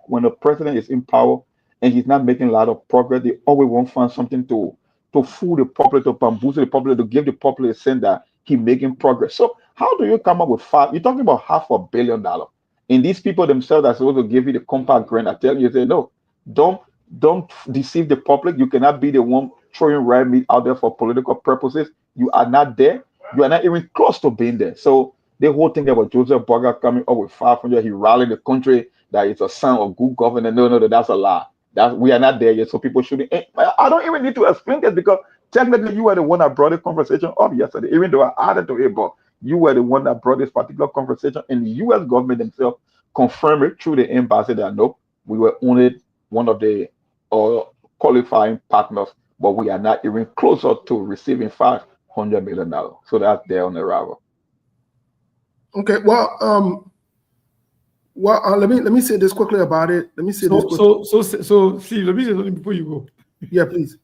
When a president is in power and he's not making a lot of progress, they always won't find something to fool the public, to bamboozle the public, to give the public a sense that he's making progress. So how do you come up with you're talking about $500 million. And these people themselves are supposed to give you the compact grant. I tell you, say, no, don't deceive the public. You cannot be the one throwing red meat out there for political purposes. You are not there. You are not even close to being there. So the whole thing about Joseph Burger coming up with 500, he rallied the country that it's a sign of good governance. No, that's a lie. We are not there yet. So people shouldn't. I don't even need to explain this because technically you were the one that brought the conversation up yesterday, even though I added to it, but you were the one that brought this particular conversation, and the U.S. government themselves confirmed it through the embassy that no, we were only one of the qualifying partners, but we are not even closer to receiving $500 million. So that's there on the arrival. Okay, well, let me say this quickly about it. Let me say this quickly. So, Steve, let me say something before you go. Yeah, please.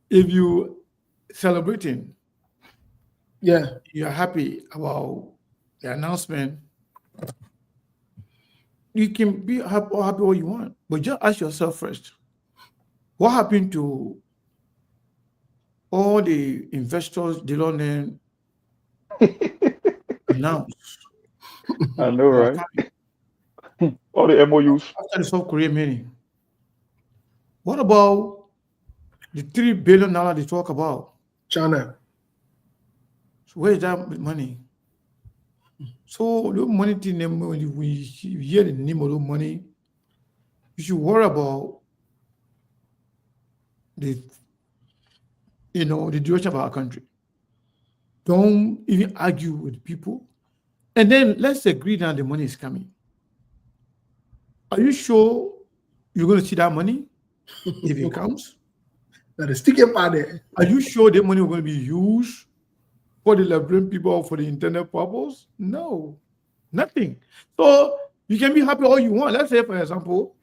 If you celebrating, yeah, you're happy about the announcement, you can be happy all you want, but just ask yourself first, what happened to all the investors they don't then announce? I know, right? All the MOUs. After the South Korea meeting. What about the $3 billion they talk about? China. So where is that money? So the money thing, when we hear the name of the money, you should worry about the direction of our country. Don't even argue with people. And then let's agree that the money is coming. Are you sure you're going to see that money if it comes? That is sticking part there. Are you sure the money is going to be used for the Liberian people or for the intended purpose? No, nothing. So you can be happy all you want. Let's say, for example,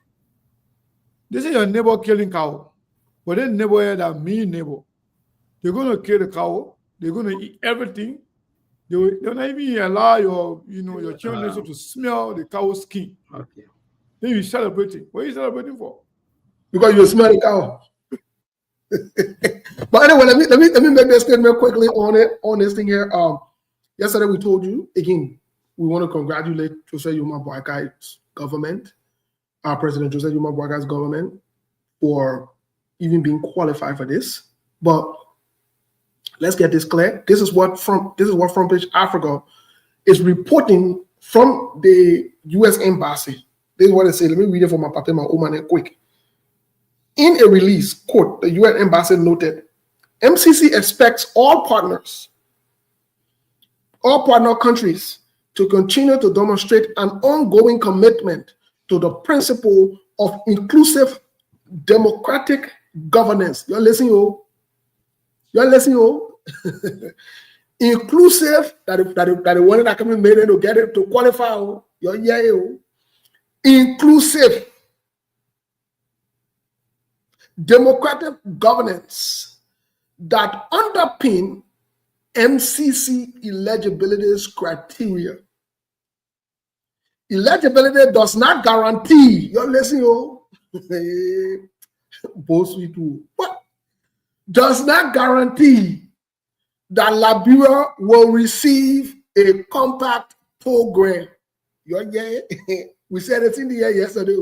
this is your neighbor killing cow, but then neighbor had a mean neighbor. They're going to kill the cow. They're going to eat everything. They're not even allow your children to smell the cow's skin. Okay. Then you celebrating. What are you celebrating for? Because you smell the cow. But anyway, let me make this statement quickly on this thing here. Yesterday we told you again, we want to congratulate Jose Yuma Boakai's government, our President Jose Yuma Boakai's government, for even being qualified for this. But let's get this clear. This is what Front Page Africa is reporting from the U.S. Embassy. This is what they say. Let me read it for my papa, my Oman, quick. In a release, quote, the U.S. Embassy noted, MCC expects all partner countries to continue to demonstrate an ongoing commitment to the principle of inclusive democratic governance. You're listening, oh? You're listening, oh? Inclusive, that the one that can be made to get it to qualify, oh? You're oh? Inclusive democratic governance that underpin MCC eligibility's criteria. Eligibility does not guarantee, you're listening, oh? But does not guarantee that Liberia will receive a compact program. We said it in the air yesterday.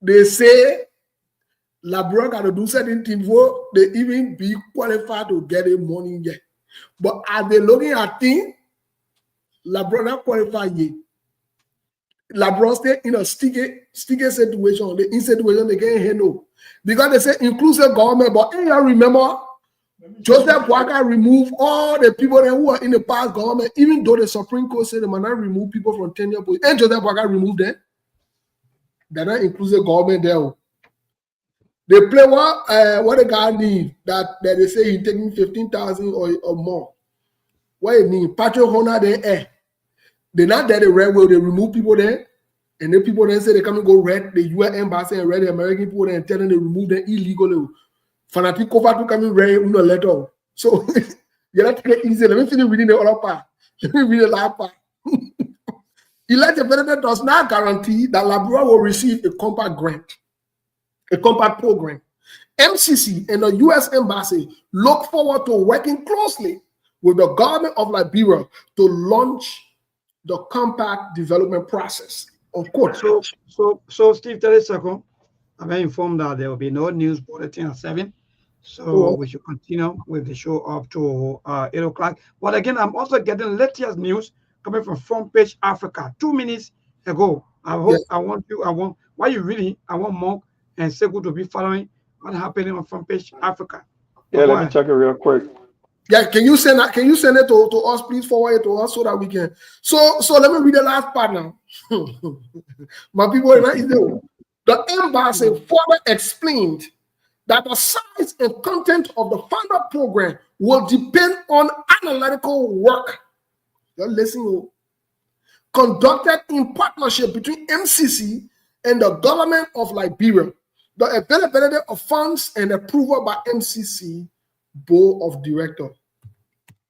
They say Liberia got to do certain things for they even be qualified to get a money yet. But are they looking at things? Liberia not qualified yet. Liberia stay in a sticky situation. The in situation they can't handle. Because they say inclusive government, but you remember Joseph Boakai removed all the people who are in the past government, even though the Supreme Court said they might not remove people from tenure position. And Joseph Boakai removed them. They're not inclusive government there. They play what the guy need that they say he's taking 15,000 or more. What it mean? Patrick Honor there. They're not there the red way. They remove people there. And then people then say they come and go red the US embassy and red the American people there and tell them they remove them illegally. Fanatic cover to come in red in a letter. So you're not taking it easy. Let me finish reading the other part. Let me read the last part. Eligibility does not guarantee that Liberia will receive a compact grant, a compact program. MCC and the U.S. Embassy look forward to working closely with the government of Liberia to launch the compact development process. Of course. So Steve, 30 seconds. I'm very informed that there will be no news bulletin at 7. So we should continue with the show up to 8 o'clock. But again, I'm also getting latest news coming from Front Page Africa 2 minutes ago. I want Monk and Sekou to be following what's happening on Front Page Africa. Yeah, let me check it real quick. Yeah, can you send it to us, please forward it to us so that we can. So let me read the last part now. My people, the embassy further explained that the size and content of the final program will depend on analytical work. You're listening. Conducted in partnership between MCC and the government of Liberia, the availability of funds and approval by MCC board of directors.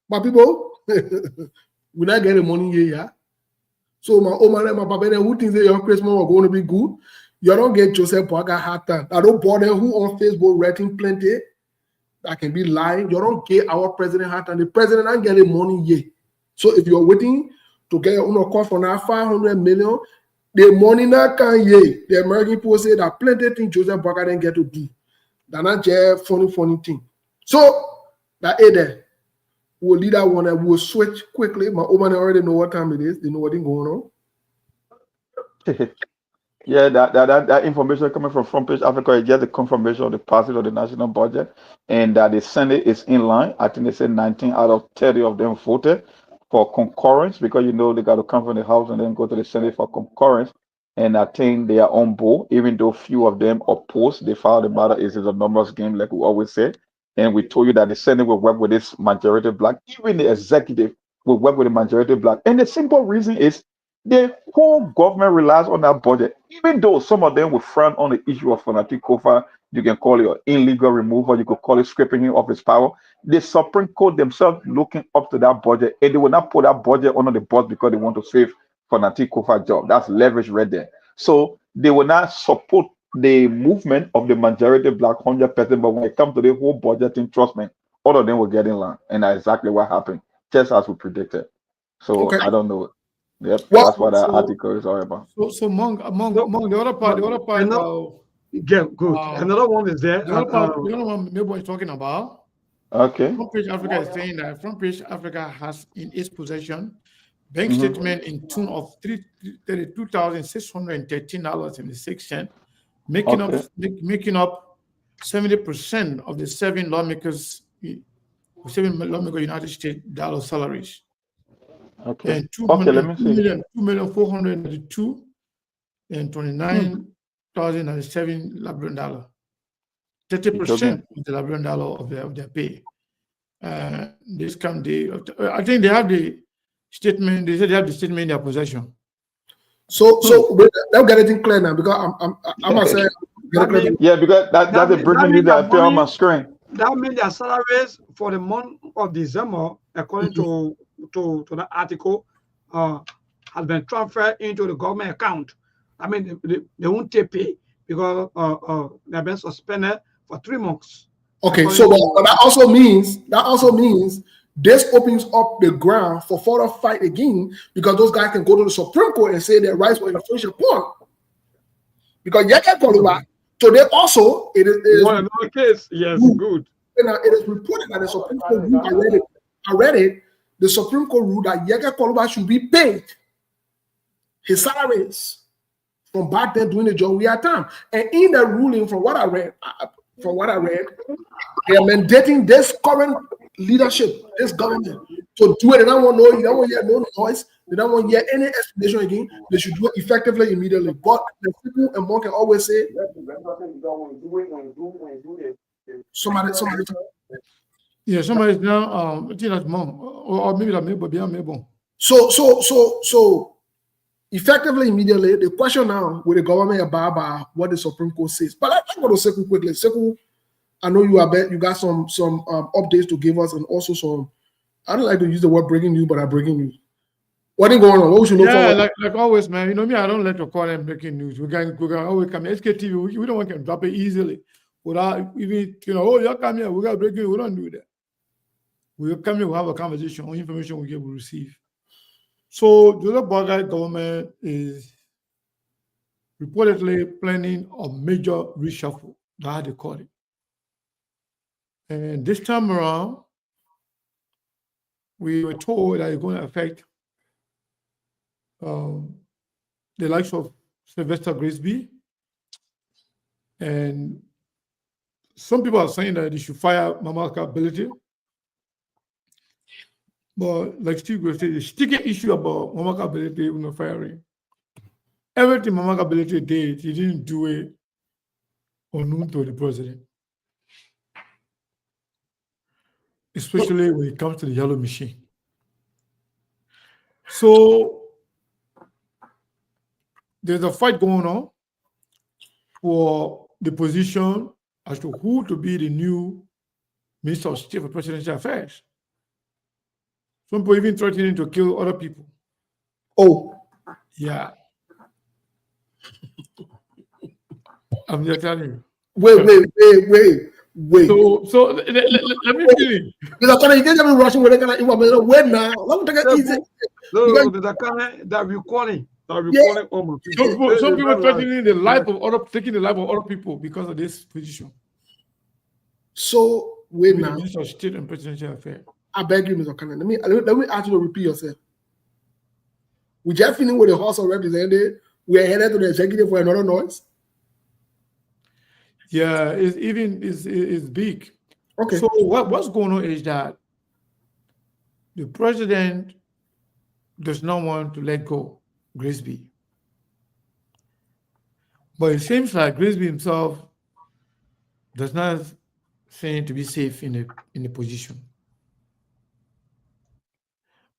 My people, we're not getting money here, yeah? So my Oman and my papa, who thinks that your Christmas are going to be good, you don't get Joseph Boakai hard time. I don't bother who on Facebook writing plenty that can be lying. You don't get our president hard time. The president ain't getting money yet. So if you're waiting to get your call for now 500 million, the money not can yet. The American people say that plenty of things Joseph Boakai didn't get to do. That's not just funny thing. So that there. We'll lead that one and we'll switch quickly. My Oman already know what time it is. They know what's going on. Yeah, that information coming from Front Page Africa is just the confirmation of the passage of the national budget, and that the Senate is in line. I think they said 19 out of 30 of them voted for concurrence, because they got to come from the House and then go to the Senate for concurrence. And I think they are on board, even though few of them oppose. The fact of the matter is it's a numbers game, like we always say. And we told you that the Senate will work with this majority black, even the executive will work with the majority black. And the simple reason is the whole government relies on that budget. Even though some of them will frown on the issue of Fanatic Kofa, you can call it an illegal removal, you could call it stripping him of his power. The Supreme Court themselves looking up to that budget, and they will not put that budget under the bus because they want to save Fanatic Kofa job. That's leverage right there. So they will not support the movement of the majority black 100%. But when it comes to the whole budgeting, trust me, all of them will get in line, and that's exactly what happened, just as we predicted. So Okay. I don't know. Yep, Well, that's what that article is all about. So among the other part, Good. Another one is there. The other one Mabel is talking about. Okay. Front Page Africa is saying that Front Page Africa has in its possession bank statement in tune of $32,613.06, making up 70% of the 7 lawmakers United States dollar salaries. Okay. And Let me see. 2,492 and 29,007 Liberian dollar. 30% of the Liberian dollar of their pay. This come I think they have the statement. They said they have the statement in their possession. So they'll get it clear now, because I'm gonna say yeah, because that's the breaking news that appear on my screen. That means their salaries for the month of December, according to the article, has been transferred into the government account. I mean, they won't take pay because they've been suspended for 3 months. Okay, so but that also means this opens up the ground for further fight again, because those guys can go to the Supreme Court and say their rights were infringed upon. Because today also it is one another case. Yes, good. It is reported that the Supreme Court ruled, I read it. The Supreme Court ruled that Yega Koluba should be paid his salaries from back then doing the job we had time. And in the ruling, from what I read, they are mandating this current leadership, this government, to do it. They don't want no hear no noise. They don't want to hear any explanation again. They should do it effectively, immediately. But the people and one can always say, somebody. Yeah, somebody's now. I think that's mom, or maybe that maybe. So effectively, immediately. The question now with the government about what the Supreme Court says. But I'm going to Sekou quickly. Sekou, I know you got some updates to give us, and also some. I don't like to use the word breaking news, but I'm breaking news. What is going on? What we should know? Yeah, like always, man. You know me, I don't like to call them breaking news. We can always come. SKTV, we don't want to drop it easily without even you come here, we got breaking. We don't do that. We come here, we have a conversation on information we receive. So the other Baghdad government is reportedly planning a major reshuffle. That's how they call it. And this time around, we were told that it's going to affect the likes of Sylvester Grisby. And some people are saying that they should fire Mamaka Ability. But like Steve Gray said, the sticky issue about Mamaka Ability firing. Everything Mamaka Ability did, he didn't do it unknown to the president. Especially when it comes to the yellow machine. So there's a fight going on for the position as to who to be the new Minister of State for Presidential Affairs. Some people even threatening to kill other people. Oh. Yeah. I'm just telling you. Wait. So let me finish. Because you can't be rushing with that wait now. Let me take it easy. No, that recording. Some people threatening the life of other, taking the life of other people because of this position. So wait now. Minister of State and Presidential Affairs. I beg you, Mr. Cannon. Let me ask you to repeat yourself. We just finished with the House of Representatives We are headed to the executive for another noise. Yeah, it's big. Okay. So what's going on is that the president does not want to let go Grisby. But it seems like Grisby himself does not seem to be safe in the position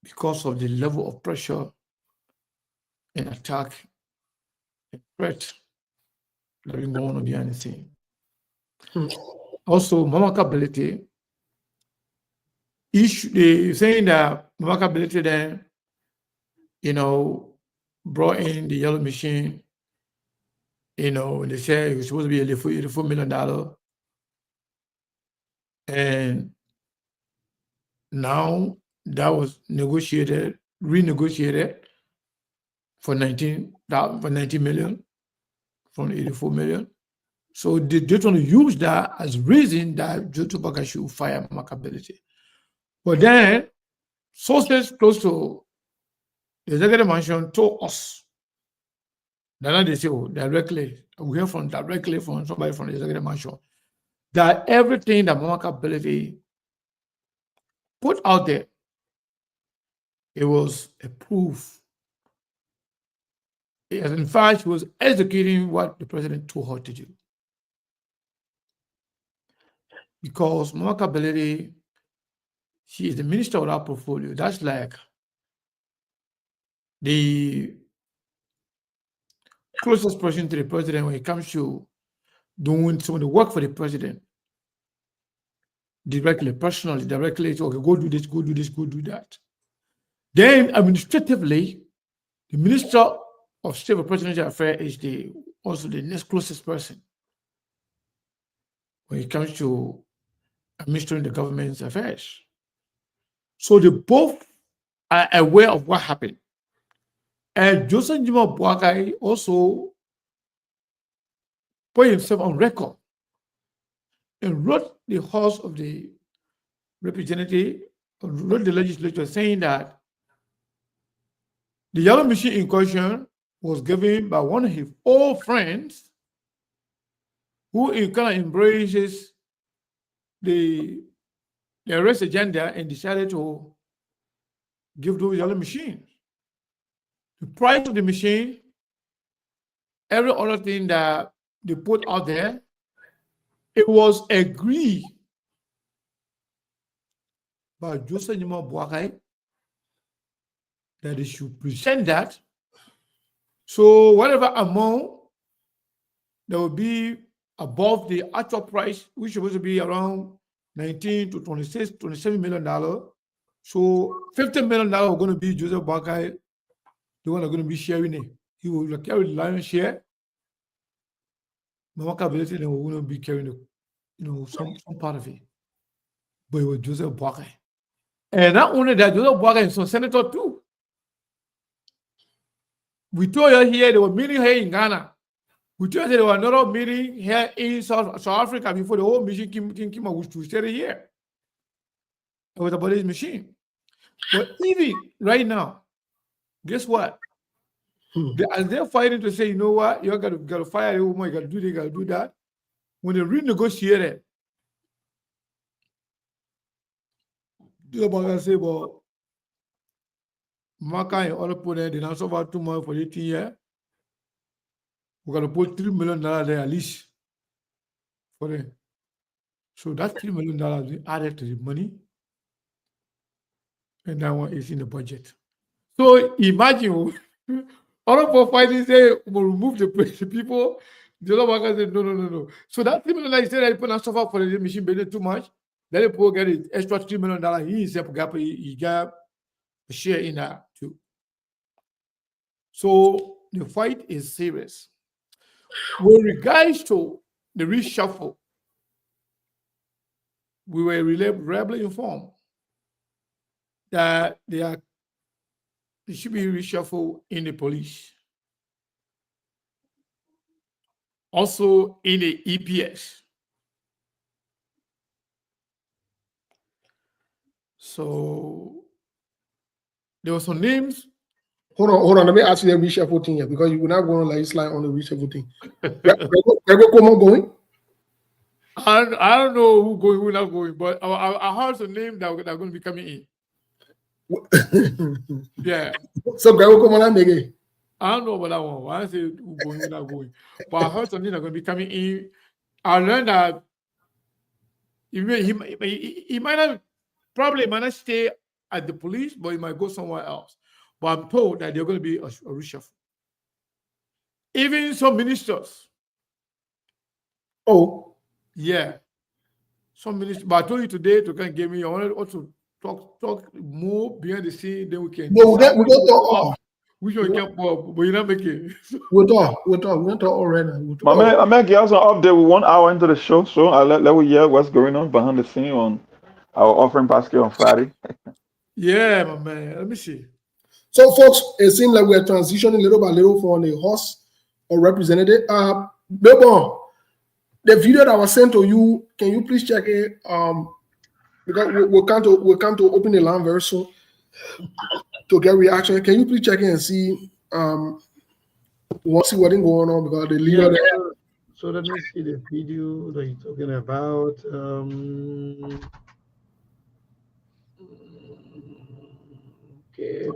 because of the level of pressure and attack and threat that is going on behind the scene. Also, Mamakability, saying that Mamakability then, brought in the yellow machine, they said it was supposed to be $84 million. And now that was renegotiated for 19 million from 84 million. So they're trying to use that as reason that Joe Tobacco should fire Mamakability. But then sources close to the executive mansion told us, then they say directly, we hear directly from somebody from the executive mansion, that everything that Mamakability put out there, it was a proof. In fact, she was executing what the president told her to do. Because Mamakability, she is the minister of that portfolio. That's like the closest person to the president when it comes to doing some of the work for the president. Directly, personally, directly, okay, go do this, go do this, go do that. Then administratively, the Minister of State for Presidential Affairs is also the next closest person when it comes to administering the government's affairs. So they both are aware of what happened. And Joseph Njima Boakai also put himself on record and wrote the House of the Representative, wrote the legislature saying that the yellow machine in question was given by one of his old friends who kind of embraces the arrest agenda and decided to give those yellow machines. The price of the machine, every other thing that they put out there, it was agreed by Joseph Njima Boakai that they should present that. So whatever amount that will be above the actual price, which is supposed to be around 19 to 26, $27 million. So $50 million are going to be Joseph Boakai, the one that's going to be sharing it. He will carry the lion's share. Mamakability then will going to be carrying some part of it. But it was Joseph Boakai. And not only that, Joseph Boakai is a senator too. We told you here they were meeting here in Ghana. We told you there were another meeting here in South Africa before the whole mission came out to stay here. It was about his machine. But even right now, guess what? As they're fighting to say, you know what, you got to fire the woman, you got to do this, you got to do that. When they renegotiated, the about say, well, Maka and other people there, they now suffer too much for 18 years. We got to put $3 million there at least for them. So that $3 million we added to the money, and that one is in the budget. So imagine, other people fighting say, we'll remove the people. The other workers say, no. So that $3 million, he said that people not suffer for the machine building too much. Let the people get an extra $3 million. He himself he got a share in that too. So the fight is serious. With regards to the reshuffle, we were reliably informed that it should be reshuffled in the police. Also in the EPS. So there were some names Hold on. Let me ask you the reshuffle thing here because you will not go on like slide on the reshuffle thing. Grego Como going? I don't know who going, who not going, but I heard some name that are going to be coming in. Yeah. So Grego Como not making. I don't know about that one. I say who going, who not going. But I heard something that are going to be coming in. I learned that he might not, probably might not stay at the police, but he might go somewhere else. But I'm told that they're going to be a reshuffle. Even some ministers. Oh. Yeah. Some ministers. But I told you today to kind of give me, I wanted also talk more behind the scene, then we can. No, we don't talk. Which one can pop, but you're not making. We'll talk. We don't talk already. My man, give us an update. We're 1 hour into the show, so I'll let we hear what's going on behind the scene on our offering basket on Friday. Yeah, my man. Let me see. So, folks, it seems like we're transitioning little by little from a host or representative. Bebon, the video that was sent to you, can you please check it? Because we'll come to open the line very soon to get reaction. Can you please check in and see? We'll see what's going on because the leader there. So let me see the video that you're talking about. Okay.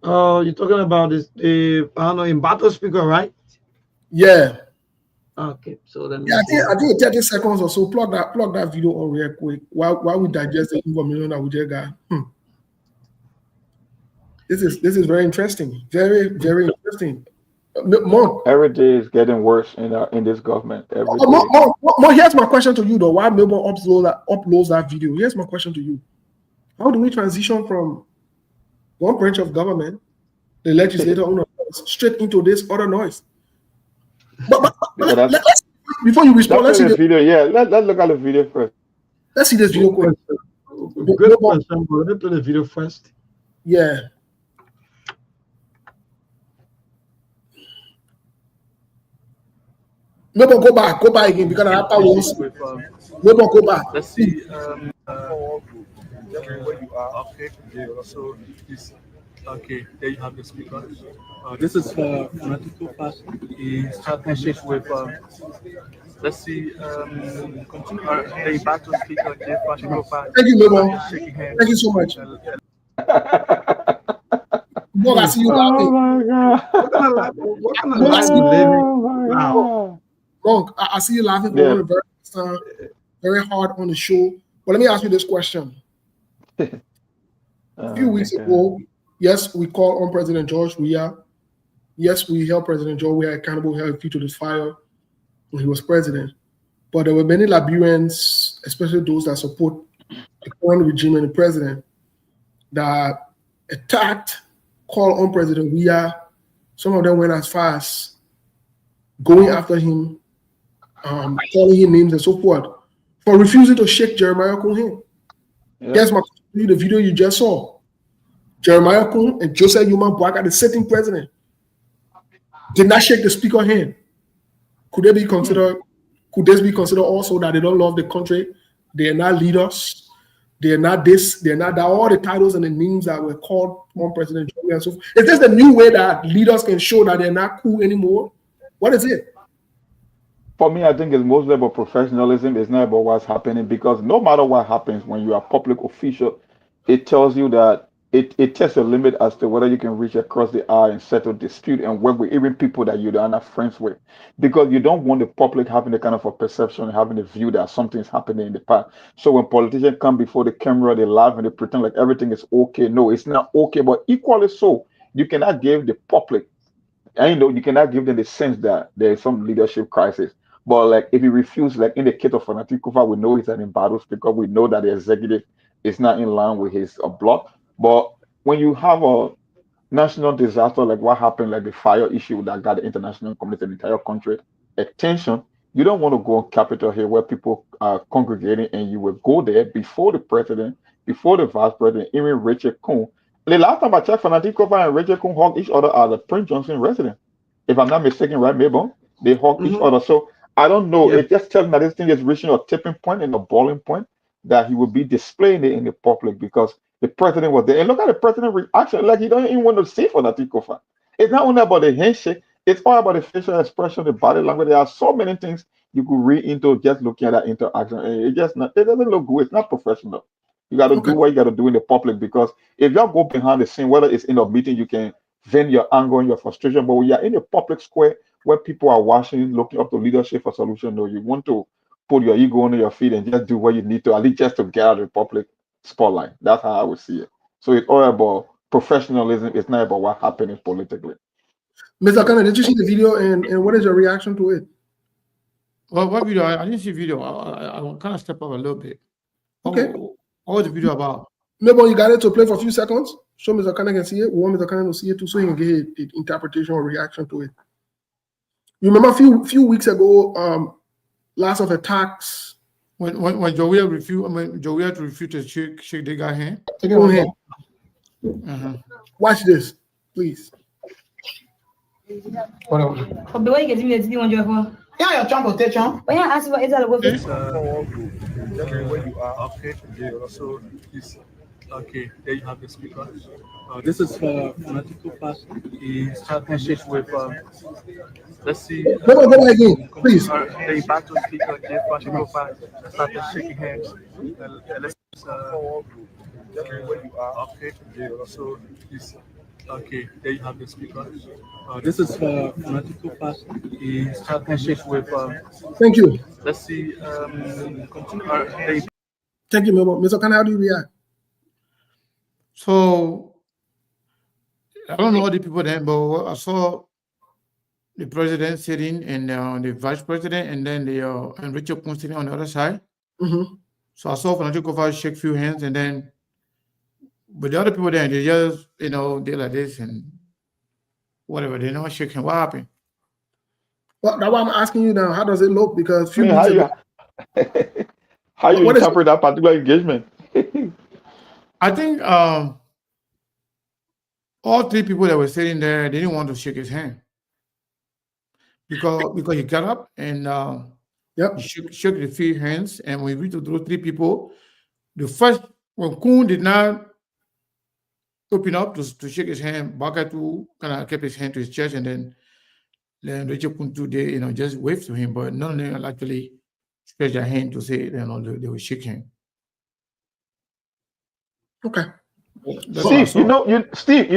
Oh, you're talking about this I don't know, in battle speaker, right? Yeah. Okay. So let me I think 30 seconds or so. Plug that video on real quick while we digest the information that we just got. This is very interesting. Very, very interesting. More. Every day is getting worse in this government. Every day. More, here's my question to you though. Why Melbourne uploads that video? Here's my question to you. How do we transition from one branch of government, the legislator, straight into this other noise? But let's, before you respond, let's see the video. Yeah, let's look at the video first. Let's see this video quick. Good question, but let's play the video first. Yeah. Maybe go back again because I was. Maybe go back. Let's see. Where you are. Okay. So this. Okay, there you have the speaker. This is Fanatical Fast. His partnership with. Let's see. The battle speaker, Jeff Fanatical Fast. Thank you, Memo. Thank you so much. Mom, I see you laughing. What kind of life you living now? Monk, I see you laughing. Yeah. Very hard on the show. But let me ask you this question. A few weeks ago, yes, we called on President George Weah. Yes, we held President George Weah accountable, held feet to this fire when he was president. But there were many Liberians, especially those that support the current regime and the president, that attacked, called on President Weah. Some of them went as far as going after him, calling him names and so forth, for refusing to shake Jeremiah Kuhn's hand. Yeah. Here's the video you just saw. Jeremiah Kuhn and Joseph Yuma Boakai, the sitting president, did not shake the speaker's hand. Could they be considered? Could this be considered also that they don't love the country? They are not leaders. They are not this. They are not that. All the titles and the names that were called on President Joe and so forth. Is this the new way that leaders can show that they're not cool anymore? What is it? For me, I think it's mostly about professionalism. It's not about what's happening, because no matter what happens when you are a public official, it tells you that it tests a limit as to whether you can reach across the aisle and settle dispute and work with even people that you are not friends with, because you don't want the public having the kind of a perception, having a view that something's happening in the past. So when politicians come before the camera, they laugh and they pretend like everything is okay. No, it's not okay. But equally so, you cannot give the public, and you cannot give them the sense that there is some leadership crisis. But like if you refuse, like in the case of Fanatikufa, we know he's an embattled speaker. We know that the executive is not in line with his block. But when you have a national disaster like what happened, like the fire issue that got the international community, the entire country attention, you don't want to go on Capitol Hill where people are congregating, and you will go there before the president, before the vice president, even Richard Kuhn. The last time I checked, Fanatikufa and Richard Kuhn hugged each other at the Prince Johnson residence. If I'm not mistaken, right, Mabel? They hug each other. So I don't know. Yeah. It just tells me that this thing is reaching a tipping point and a boiling point that he will be displaying it in the public, because The president was there. And look at the president's reaction. Like he don't even want to say for that Tikofa. It's not only about the handshake, it's all about the facial expression, the body language. There are so many things you could read into just looking at that interaction. And it doesn't look good. It's not professional. You got to Okay. do what you got to do in the public, because if you go behind the scene, whether it's in a meeting, you can vent your anger and your frustration. But when you're in the public square where people are watching, looking up to leadership for solution, no, you want to put your ego under your feet and just do what you need to, at least just to get out of the public spotlight. That's how I would see it. So it's all about professionalism. It's not about what happening politically. Mr. Khan, did you see the video and what is your reaction to it? Well, what video? I didn't see video. I kind of step up a little bit. Okay. What was the video about? Maybe you got it to play for a few seconds. So Mr. Khan can see it. We want Mr. Khan to see it too, so he can get the interpretation or reaction to it. You remember a few weeks ago, lots of attacks. When Joey refused to shake the guy's hand. Go ahead. Uh-huh. Watch this, please. Yeah, your transportation. Why you ask what is that? Okay. Yeah, so this. Okay, there you have the speaker. This is for Fanatical Fast. He's partnership with. Let's see. Go again, please. They back to speaker. Jeff Fanatical Fast started shaking hands. Let's. Okay. Yeah, so this. Okay, there you have the speaker. This is for Fanatical Fast. He's partnership with. Thank you. Let's see. Thank you, Mr. Khan. How do you react? So I don't know all the people then, but I saw the president sitting and the vice president, and then and Richard Kun sitting on the other side. Mm-hmm. So I saw Fanatical Fast shake few hands, and then but the other people there, they just they like this and whatever. They don't shake hands. What happened? Well, that's why I'm asking you now. How does it look? Because few weeks ago, how you interpret that particular engagement? I think all three people that were sitting there, they didn't want to shake his hand because he got up and he shook the three hands. And when we reached those three people, the first when Kun did not open up to shake his hand, Bakatu kind of kept his hand to his chest, and then Richard Kun too, they just waved to him, but none of them actually stretched their hand to say they will shake him. Okay. Steve,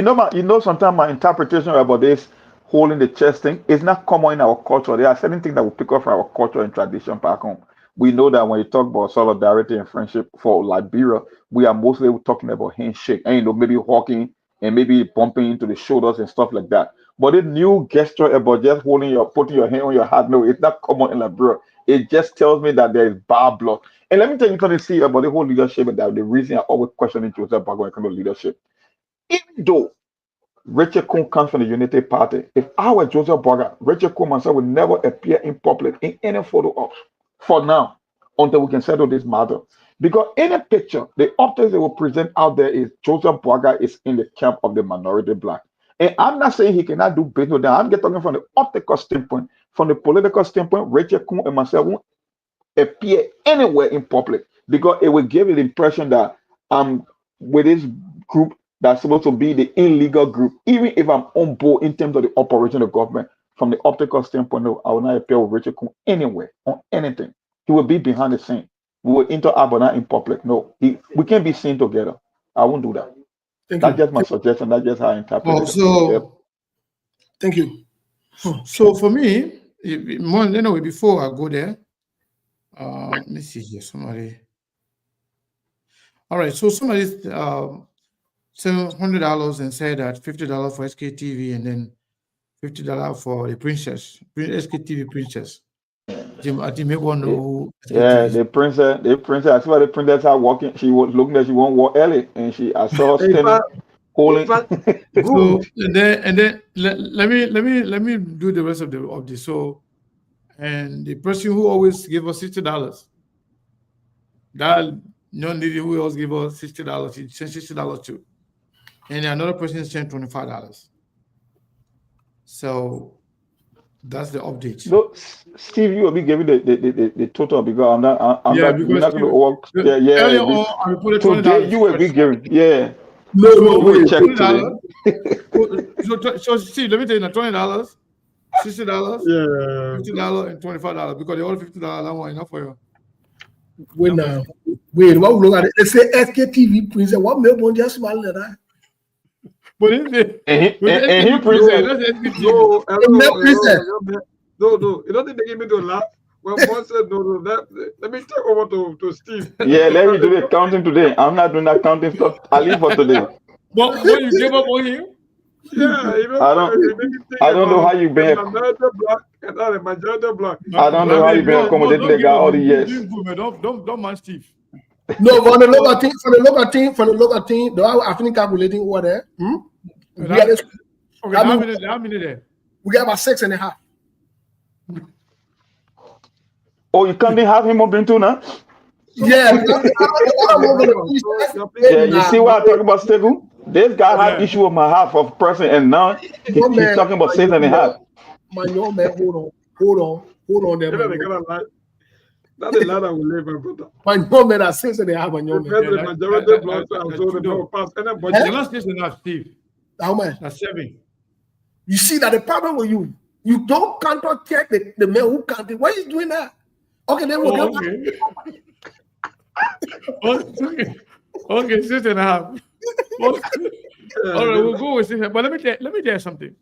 sometimes my interpretation about this holding the chest thing is not common in our culture. There are certain things that we pick up from our culture and tradition back home. We know that when you talk about solidarity and friendship for Liberia, we are mostly talking about handshake and maybe hugging and maybe bumping into the shoulders and stuff like that. But the new gesture about just putting your hand on your heart, no, it's not common in Liberia. It just tells me that there is bad blood. And let me tell you something, see about the whole leadership, and that the reason I always question Joseph Boaga when it comes to leadership. Even though Richard Kun comes from the Unity Party, if I were Joseph Boaga, Richard Kun myself would never appear in public in any photo ops for now until we can settle this matter. Because in a picture, the optics they will present out there is Joseph Boaga is in the camp of the minority black. And I'm not saying he cannot do business with them. I'm just talking from the optical standpoint. From the political standpoint, Richard Kun and myself won't appear anywhere in public because it will give you the impression that I'm with this group that's supposed to be the illegal group. Even if I'm on board in terms of the operation of government, from the optical standpoint, no, I will not appear with Richard Kun anywhere on anything. He will be behind the scene. We will interact, but not in public. No, we can't be seen together. I won't do that. That's just my suggestion. That's just how I interpret it. Thank you. So for me, before I go there, let me see here. Somebody. All right. So somebody $700 and said that $50 for SKTV and then $50 for the princess, SKTV princess. I think maybe one know. Yeah, the princess. I saw the princess are walking. She was looking like she won't walk early, and I saw her standing, holding. So and then let me do the rest of this. So, and the person who always gave us $60, that non-lady who always gave us $60, he sent $60 too, and another person sent $25. So That's the update. No, Steve, you will be giving the total because we're Because not going to work. earlier on, I reported Today $20. you will be giving, No, you no, will wait. check today. So see, let me tell you, $20, $60, Yeah. $50, and $25 because the other $50 one enough for you. Wait now. Wait, what we look at it? They say SKTV Prince. What make one just smile at that? But in the And he that's present. SKTV. No, Princess. no. You don't think they give me to laugh? When one said no, let me take over to Steve. Yeah, let me do the counting today. I'm not doing that counting stuff. I leave for today. But when you gave up on him, Yeah, I don't know how you been. the majority black and not the majority black. I don't know how you been accommodating the guy all the years. Don't mind Steve. No, for the local team, I think calculating what there. We How got many there? we got about 6.5. Oh, you can't have him up into now? Yeah. Yeah, you see what I talk about, Stegu? This guy had issue with my half of person, and now he's talking about 6.5. My young man, hold on there, That's man. the line I will live, my brother. My young man at 6.5, my young man. The majority black and so the power pass. And then You're not saying enough, Steve. How much? That's 7. You see that the problem with you don't counter check the man who counted. Why are you doing that? Okay, then we'll go. Okay, 6.5. All right, we'll go with 6. But let me tell you something.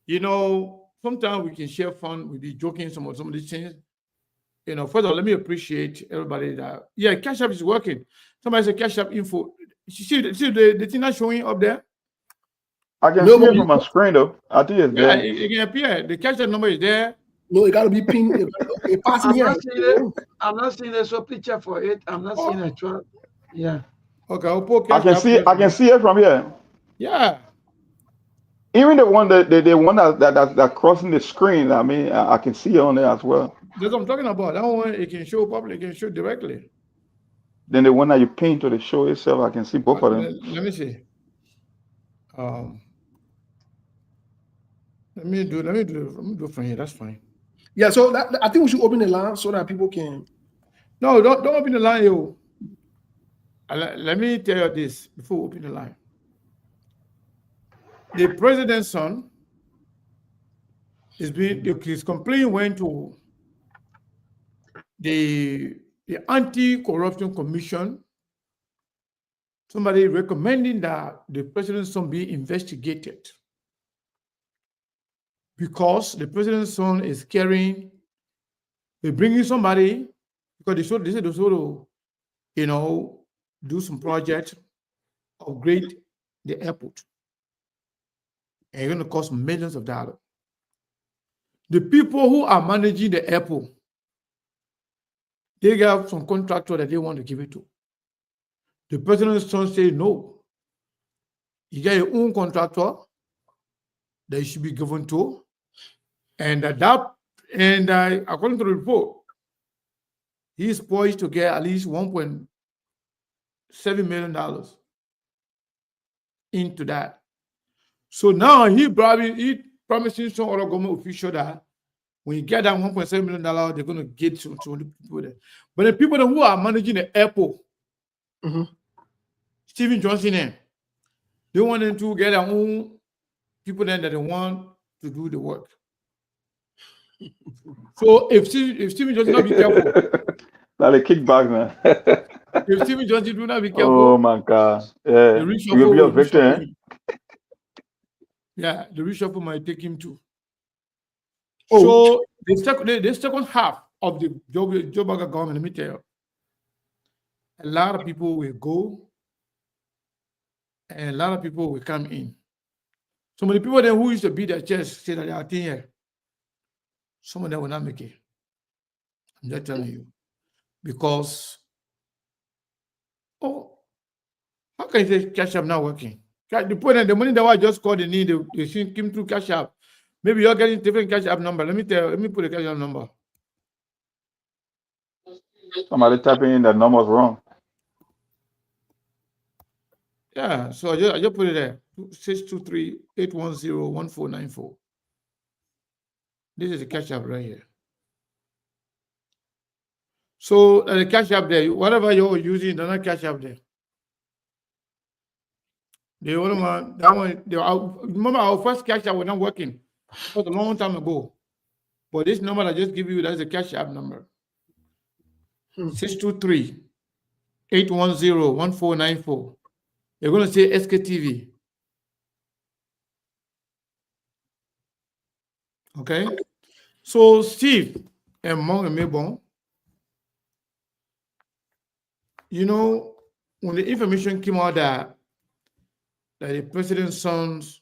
You know, sometimes we can share fun, we be joking some of these things. You know, first of all, let me appreciate everybody that Cash App is working. Somebody said Cash App info. See the thing that's showing up there? I can see it from my screen though. I think it's there. It can appear. The Cash App number is there. No, it gotta be pinged. I'm not seeing a so picture for it. I'm not seeing a track. Yeah. Okay, I'll put I can see it from here. Yeah. Even the one that crossing the screen, I mean, I can see it on there as well. That's what I'm talking about. That one, it can show public, it can show directly. Then the one that you pin to the show itself, I can see both of them. Let me see. Let me do from here. That's fine. Yeah, so I think we should open the line so that people can. No, don't open the line, yo. Let me tell you this before we open the line. The president's son his complaint went to the Anti-Corruption Commission. Somebody recommending that the president's son be investigated because the president's son is bringing somebody because they said they sort of, do some project, upgrade the airport. And it's going to cost millions of dollars. The people who are managing the airport, they got some contractor that they want to give it to. The president's son said no. You get your own contractor that you should be given to, and according to the report, he is poised to get at least $1.7 million into that. So now he promising some other government official that when you get that $1.7 million, they're going to get to the people there. But the people who are managing the airport, Stephen Johnson, they want them to get their own people then that they want to do the work. So if Stephen Johnson not be careful, now the kickback, man. if Stephen Johnson do not be careful, oh my God, yeah, you'll be a victim. Yeah, the reshuffle might take him too. So the second half of the Joe Biden government, let me tell you, a lot of people will go and a lot of people will come in. So many people then who used to beat their chest say that they are here. Some of them will not make it. I'm just telling you. Because, how can you say Cash App not working? The money that I just called the need, they came through Cash App. Maybe you're getting different Cash App number. Let me put the Cash App number. Somebody typing in that number's wrong. Yeah, so I just put it there. 623-810-1494. This is the cash app right here. So the cash app there, whatever you're using, they're not cash app there. The other one, that one, remember our first cash app was not working. It was a long time ago. But this number I just give you, that's the cash app number. 623-810-1494. You're going to say SKTV. Okay? So Steve and Mong and Mabon, you know, when the information came out that the president's son's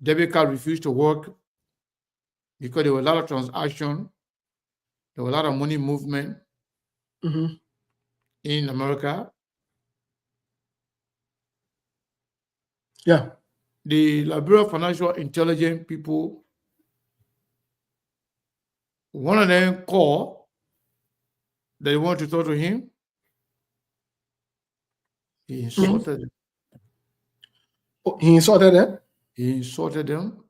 debit card refused to work because there was a lot of transaction, there was a lot of money movement in America. Yeah. The Liberia Financial Intelligence people, one of them called, they want to talk to him. He insulted them. Oh, he insulted them? He insulted them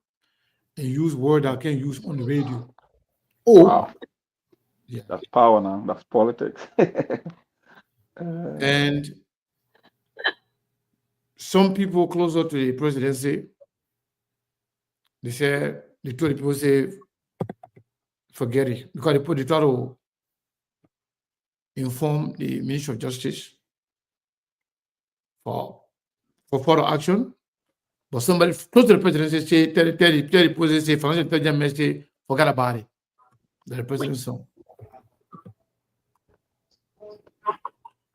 and used words I can't use on the radio. Oh. Wow. Yeah. That's power now. That's politics. And some people closer to the presidency, they told the people, say, forget it, because they try to inform the Ministry of Justice for further action. But somebody close to the presidency say, tell the president, say, financial intelligence ministry, forget about it. The president's son.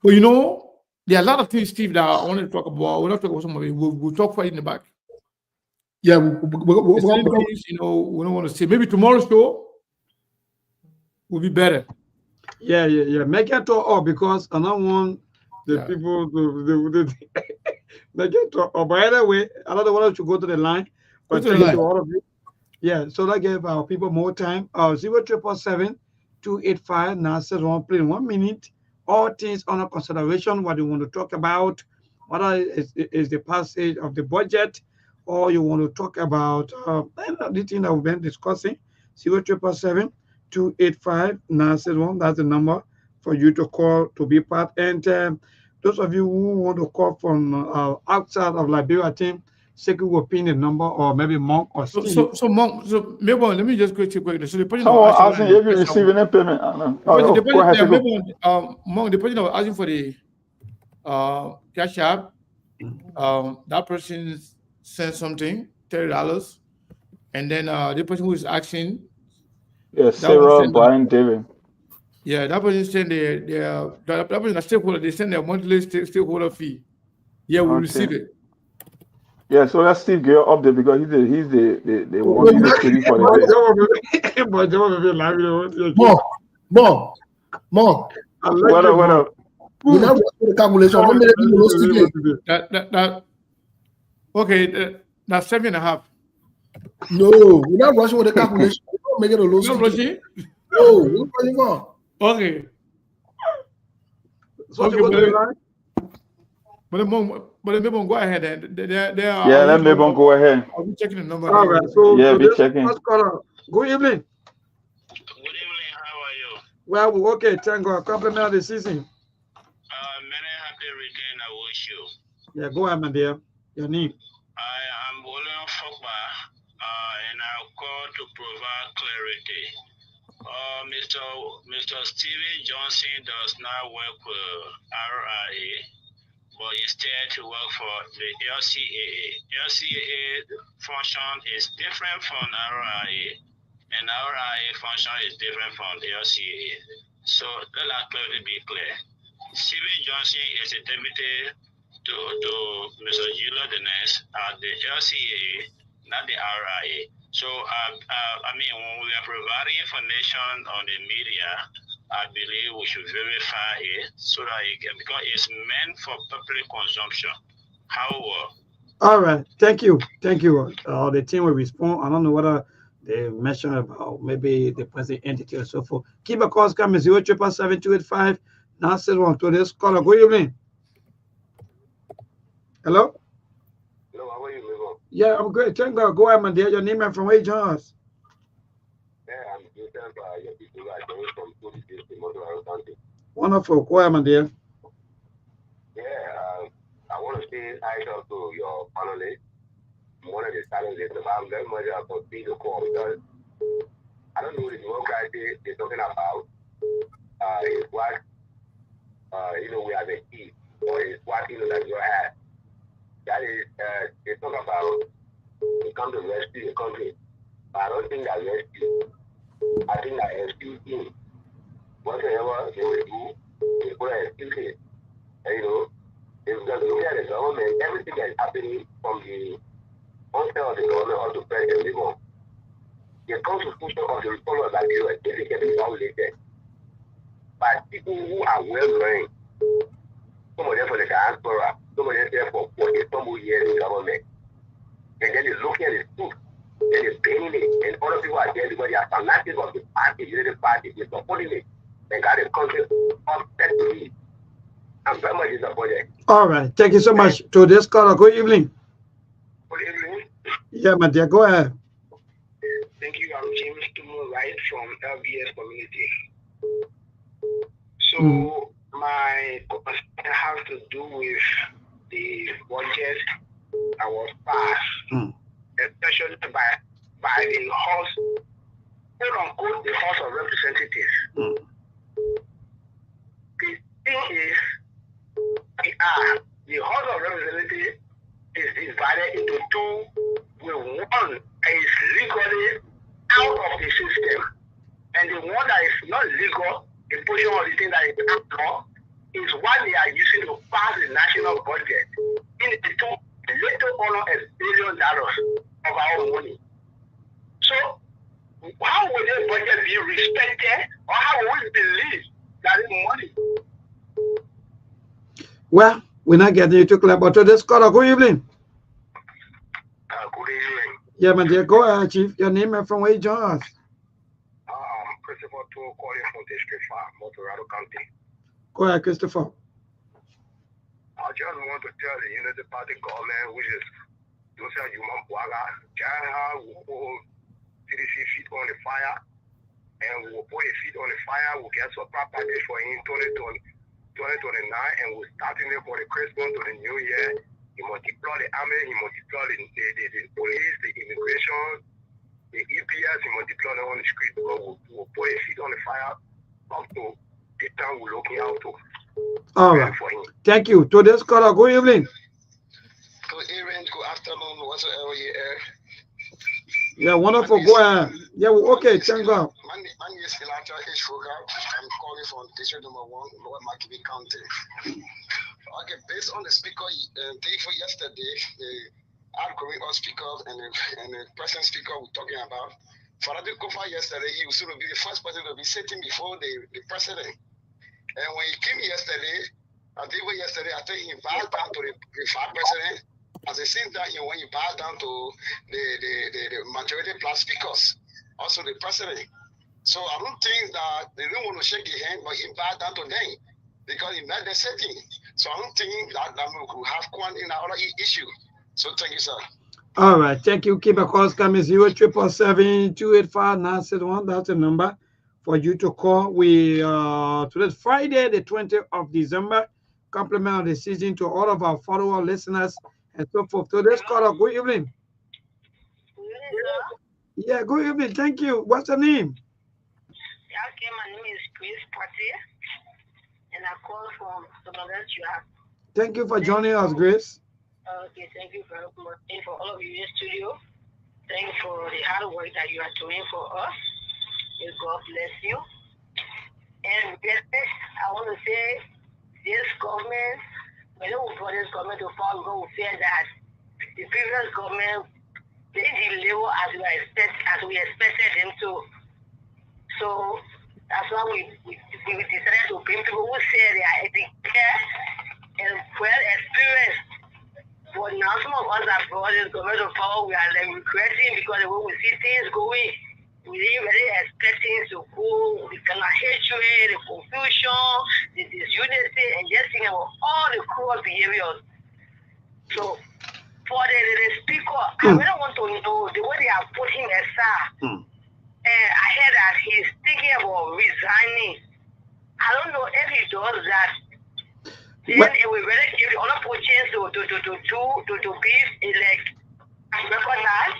But you know, there are a lot of things, Steve, that I want to talk about. We're not talking about some of it. We'll talk for it in the back. Yeah, Things, you know, we don't want to say. Maybe tomorrow's show will be better. Yeah. Make it all because I don't want the people to make it all. By the way, I don't want to go to the line, but thank you to all of you. Yeah, so that gave our people more time. 077-285-971. Please, 1 minute. All things under consideration. What you want to talk about? Whether is the passage of the budget, or you want to talk about the thing that we've been discussing. 077-285-971. That's the number for you to call to be part. And those of you who want to call from outside of Liberia team, Seku will pin the number, or maybe Monk or Steve. So Monk, maybe let me just quickly. So the person Someone asking if you're receiving a payment. Go ahead, Monk, the person was asking for the cash app. That person sent something, $30, and then the person who is asking. Yeah, Sarah Brian David. Yeah, that person send that person a stakeholder. They send their monthly stakeholder fee. Yeah, we receive it. Yeah, so that's Steve Gale up there because he's the one who's paying for the More. What up? We now the calculation. Okay, that's 7.5. No, we're not rushing with the calculation. We don't make it a low. Not rushing? No, we're rushing for. Okay. So okay, but maybe go ahead. Yeah, let me go ahead. I'll be checking the number. All right. So yeah, be checking. Good evening. Good evening. How are you? Well, okay. Thank God. Compliment of the season. Many happy weekend. I wish you. Yeah, go ahead, my dear. Your name. I am William Fogba, and I call to provide clarity. Mr. Steven Johnson does not work with RIA, but instead to work for the LCAA. LCAA function is different from RIA, and RIA function is different from the LCAA. So let that clearly be clear. Steven Johnson is a deputy to Mr. Gila Dennis at the LCAA, not the RIA. So, I mean, when we are providing information on the media, I believe we should verify it so that because it's meant for public consumption. However, all right, thank you. The team will respond. I don't know whether they mentioned about maybe the present entity or so forth. Keep a call coming 077-285-971 to this caller. Good evening. Hello? Hello, how are you, Memo? Yeah, I'm good. Thank God. Go ahead, my dear. Your name and from where you join us? Yeah, I'm Joseph. Your people are coming from Cody State in Montreal County. Wonderful. Go ahead, my dear. Yeah, I want to say hi to your panelists. One of the challenges about very much about being the core because I don't know the democracy they're talking about is what we have achieved or is what that you have. That is they talk about they come to rescue the country. But I don't think that rescue. I think that rescue whatever they will do, they put an excuse it. And if you look at the government, everything that is happening from the onset of the government or to President Libon, the constitution of the Republic of Nigeria is getting violated by people who are well learned. Some of them for the diaspora, some of them there for 40 some years in government. And then they look at the truth, then they're paying it, and other people are there because they are fanatics of the party, the party, they're supporting it, and got the country upset to me. I'm very much disappointed. All right. Thank you so much. To this caller, good evening. Good evening. Yeah, my dear. Go ahead. Thank you. I'm James Tumo Wright from LBS community. So my question has to do with the budget that was passed, especially by the House, quote unquote, the House of Representatives. The thing is, the House of Representatives is divided into two, with one is legally out of the system, and the one that is not legal, the portion of the thing that is out is what they are using to pass the national budget in the two little honor $1 billion of our own money. So how will the budget be respected, or how will we believe that it's money? Well, we're not getting you to clap, but to this caller, good evening. Good evening. Yeah, my dear. Go ahead, Chief. Your name and from where you join us? Christopher Tour calling from District 5, Montreal County. Go ahead, Christopher. I just want to tell the party government, which is Joseph Human Bwaga, will put CDC feet on the fire, and we will put a feet on the fire, we'll get some property for him 2029, and we'll start in there for the Christmas to the New Year. He multiply the army, he multiply the police, the immigration, the EPS, he multiply them on the street, because we'll put a feet on the fire up to the time we're looking out to. All right. Thank you. To this caller, good evening. Good evening, good afternoon, whatsoever you are. Yeah, wonderful. Go ahead. Yeah, okay, thank God. My name is Elijah H. Roger. I'm calling from District Number 1, Lower Makibi County. Okay, based on the speaker day for yesterday, the outgoing speaker and the present speaker we're talking about, Faradi Kofa yesterday, he was going to be the first person to be sitting before the president. And when he came yesterday, I think he bowed down to the vice president. At the same time, when he bowed down to the majority plus speakers, also the president. So I don't think that they don't want to shake his hand, but he bowed down to them because he made the setting. So I don't think that we could have one in our issue. So thank you, sir. All right, thank you. Keep a call coming 077-285-961. That's the number for you to call. We today Friday, the 20th of December. Compliment of the season to all of our follower listeners and so forth. Today's caller, good evening. Yeah, good evening. Thank you. What's your name? Okay, my name is Grace Poitier, and I call from Somalia. Thank you for joining us, Grace. Okay, thank you very much. And for all of you in the studio, thank you for the hard work that you are doing for us. May God bless you. And I want to say, this government, when we brought this government to power, we fear that the previous government didn't deliver as we expected them to. So that's why we decided to bring people who say they are educated and well experienced. But now some of us that brought this government of power, we are like regretting because the way we see things going, we didn't really expect things to go, the kind of hatred, the confusion, the disunity, and just thinking about all the cruel behaviors. So for the speaker, I really want to know the way they have put him aside. And I heard that he's thinking about resigning. I don't know if he does that. Then it will really give the other chance to be elect and recognized.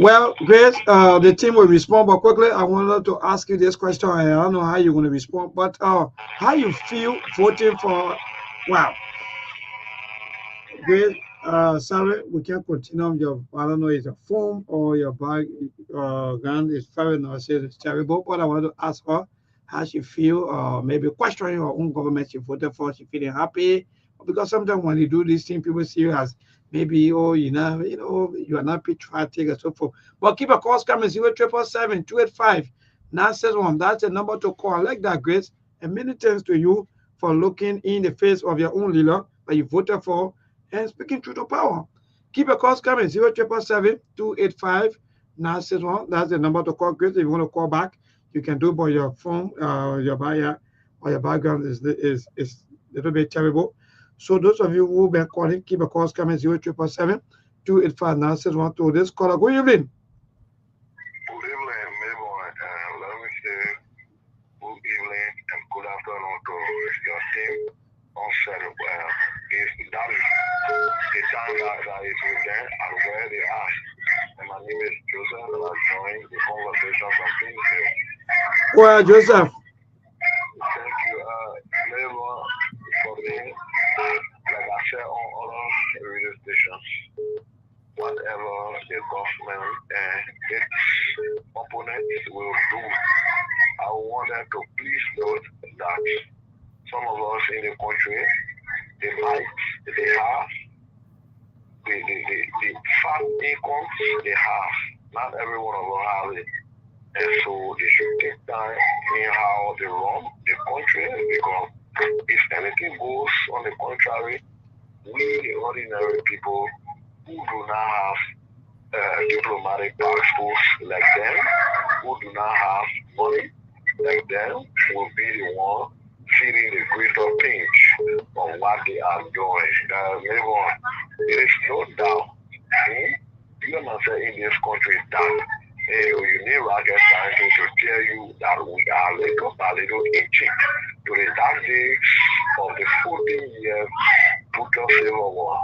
Well, Grace, the team will respond, but quickly, I wanted to ask you this question. I don't know how you're going to respond, but how you feel voting for? Wow, Grace, sorry, we can't continue. Your, I don't know, it's your phone or your background is very noisy. It's terrible. But I want to ask her how she feel, maybe questioning her own government she voted for. She feeling happy because sometimes when you do this thing, people see you as maybe, oh, you are not patriotic and so forth. But keep a call coming 077-285-961. That's the number to call. I like that, Grace. And many thanks to you for looking in the face of your own leader that you voted for and speaking truth to power. Keep a call coming 077-285-961. That's the number to call. Grace, if you want to call back, you can do it by your phone, your buyer, or your background is a little bit terrible. So those of you who have been calling, keep a call coming 077-285-961 to this caller. Good evening. Good evening, everyone. Let me say good evening and good afternoon to your team on set. If that is the time that is with them and where they are. And my name is Joseph, and I'm joining the conversation from Kingsville. Well, Joseph. Thank you, everyone, for being, like I said on other radio stations, whatever the government and its opponents will do, I want them to please note that some of us in the country, the might they have, the fat incomes they have, not every one of us have it. And so they should take time in how they run the country, because if anything goes on the contrary, we the ordinary people who do not have diplomatic passports like them, who do not have money like them, will be the one feeling the greater pinch on what they are doing. There is no doubt. You understand in this country that you need rocket scientists to tell you that we are little by little itching to the dark days of the 14 years brutal civil war.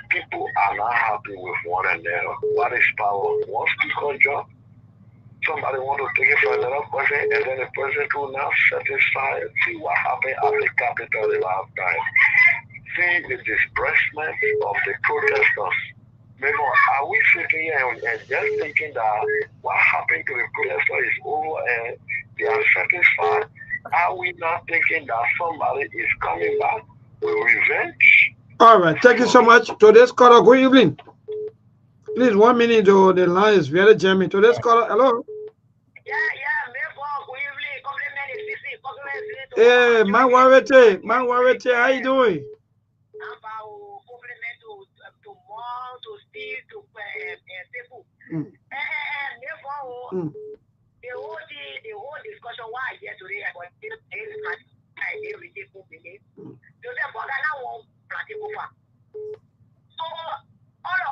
People are not happy with one another. What is power? One speaker job. Somebody want to take it for another person, and then the person will not satisfy. See what happened at the Capitol the last time. See the disbursement of the protesters. Maybe are we sitting here and just thinking that what happened to the protesters is over and they are satisfied? Are we not thinking that somebody is coming back with revenge? All right. Thank you so much. Today's caller, good evening. Please, 1 minute, though. The line is very jamming. Today's caller, hello. Hey, man, Warete, how you doing? The whole discussion why I get today about so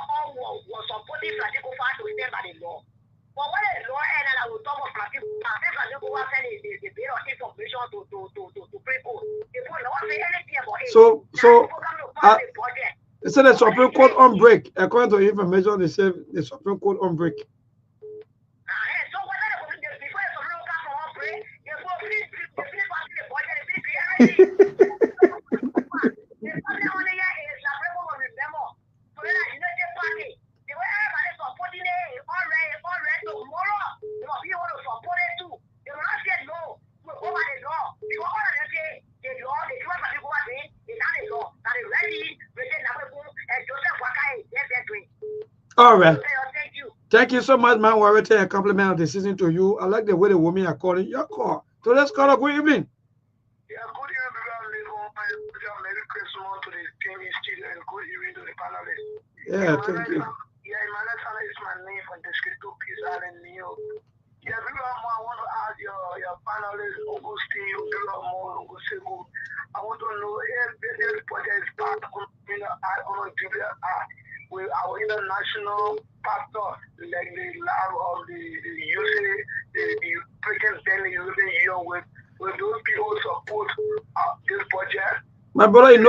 all was supporting Flatikofa to stand by the law. But when the law ended, I will talk of Flatikofa send the bit of information to people. People don't say anything about it. So they said the Supreme Court on break. According to information, they said the Supreme Court on break. So before the Supreme Court on break, they go please the budget, All right. Thank you so much, man. We're returning a compliment of the season to you. I like the way the women are calling your call. So let's call up. Good evening. Yeah, good evening, Merry Christmas to the team in studio and good evening to the panelists. Yeah, thank you. Yeah, Emmanuel is my name from the Scripture Peace Island, New York. Yeah, I want to ask your panelists, Uncle Steve, Uncle Sego. I want to know if this project is part of on with our international pastor, like the love of the USA, the African family using here with those people support this budget. My brother, you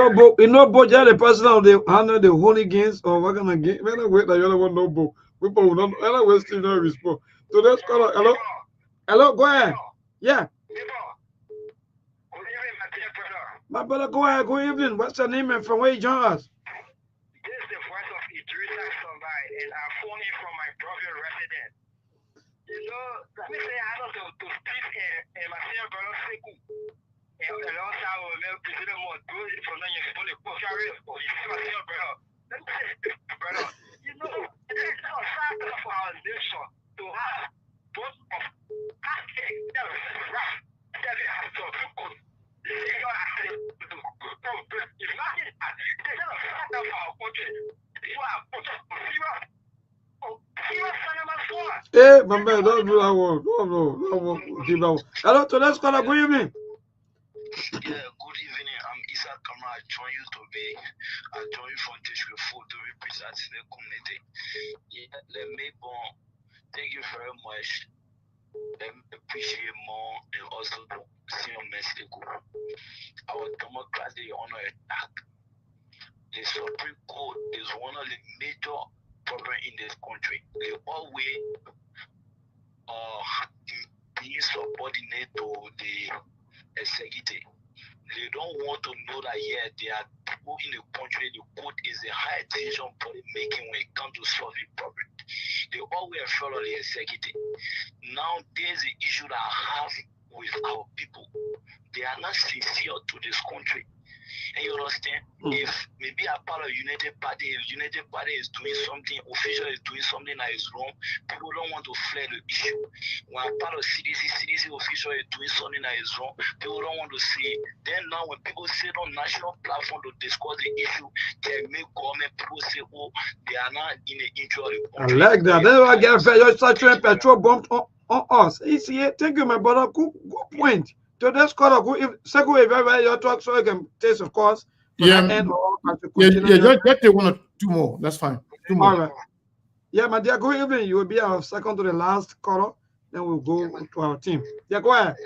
know, budget the person of the handle the holy gains or what kind of game. When I wait, I don't want no book. People will not. I don't want Steve not respond. So that's called hello, go ahead. Yeah. My brother, go ahead. Good evening. What's your name and from where you join us? This is the voice of Idrissa Sombai, and I'm phoning from my brother resident. You know, let me say I don't know to Steve and my senior brother Seku. And alongside with my president more good from the Yesipoli Poshari or you see my senior brother. Let me say, brother, you know, it is a factor for our nation to have both of Hey, my man, don't do that one. No, give that one. Hello, to let's call a good evening. Yeah, good evening. I'm Isaac Kamara. I join you today. I join you from District 4 to represent the community. Yeah, let me thank you very much. Let me appreciate more and also see your message. Our democracy on attack. The Supreme Court is one of the major problems in this country. They always being subordinate to the executive. They don't want to know that there are people in the country, the court is a high decision body making when it comes to solving problems. They always follow the executive. Now there's an issue that I have with our people. They are not sincere to this country. And you understand? If maybe a part of United Party, if United Party is doing something, official is doing something that is wrong, people don't want to flare the issue. When a part of CDC official is doing something that is wrong, people don't want to see it. Then now when people sit on national platform to discuss the issue, they make government people say, oh, they are not in the interest of the country. I like that. Then I get your statutory petrol bumped on us. Thank you, my brother. Good point. So that's called a good. Second, if your talk, so I can taste, of course. Just take 1 or 2 more. That's fine. 2 more. All right. Yeah, my dear, good evening. You will be our second to the last caller. Then we'll go to our team. Yeah, go ahead.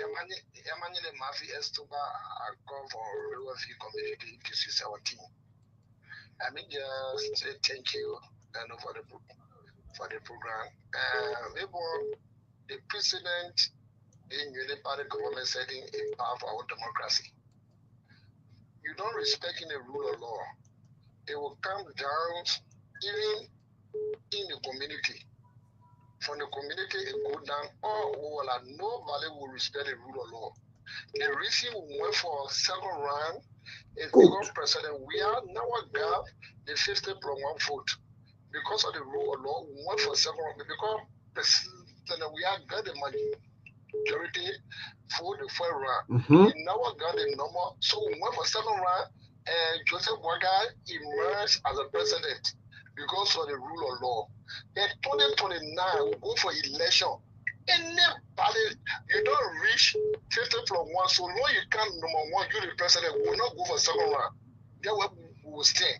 I mean, just say thank you for the program. The president in uniparty government setting a power for our democracy. You don't respect the rule of law. It will come down even in the community. From the community, it go down. Nobody will respect the rule of law. The reason we went for second round is because President, we are now got the 50+1 vote. Because of the rule of law, we went for second round. Because President, we are got the majority for the first round. We now got the number, so we went for second round, and Joseph Wagai emerged as a president because of the rule of law. In 2029, we go for election. Anybody, you don't reach 50+1, so long you can't number one, you the president, we will not go for second round. Then we will stay.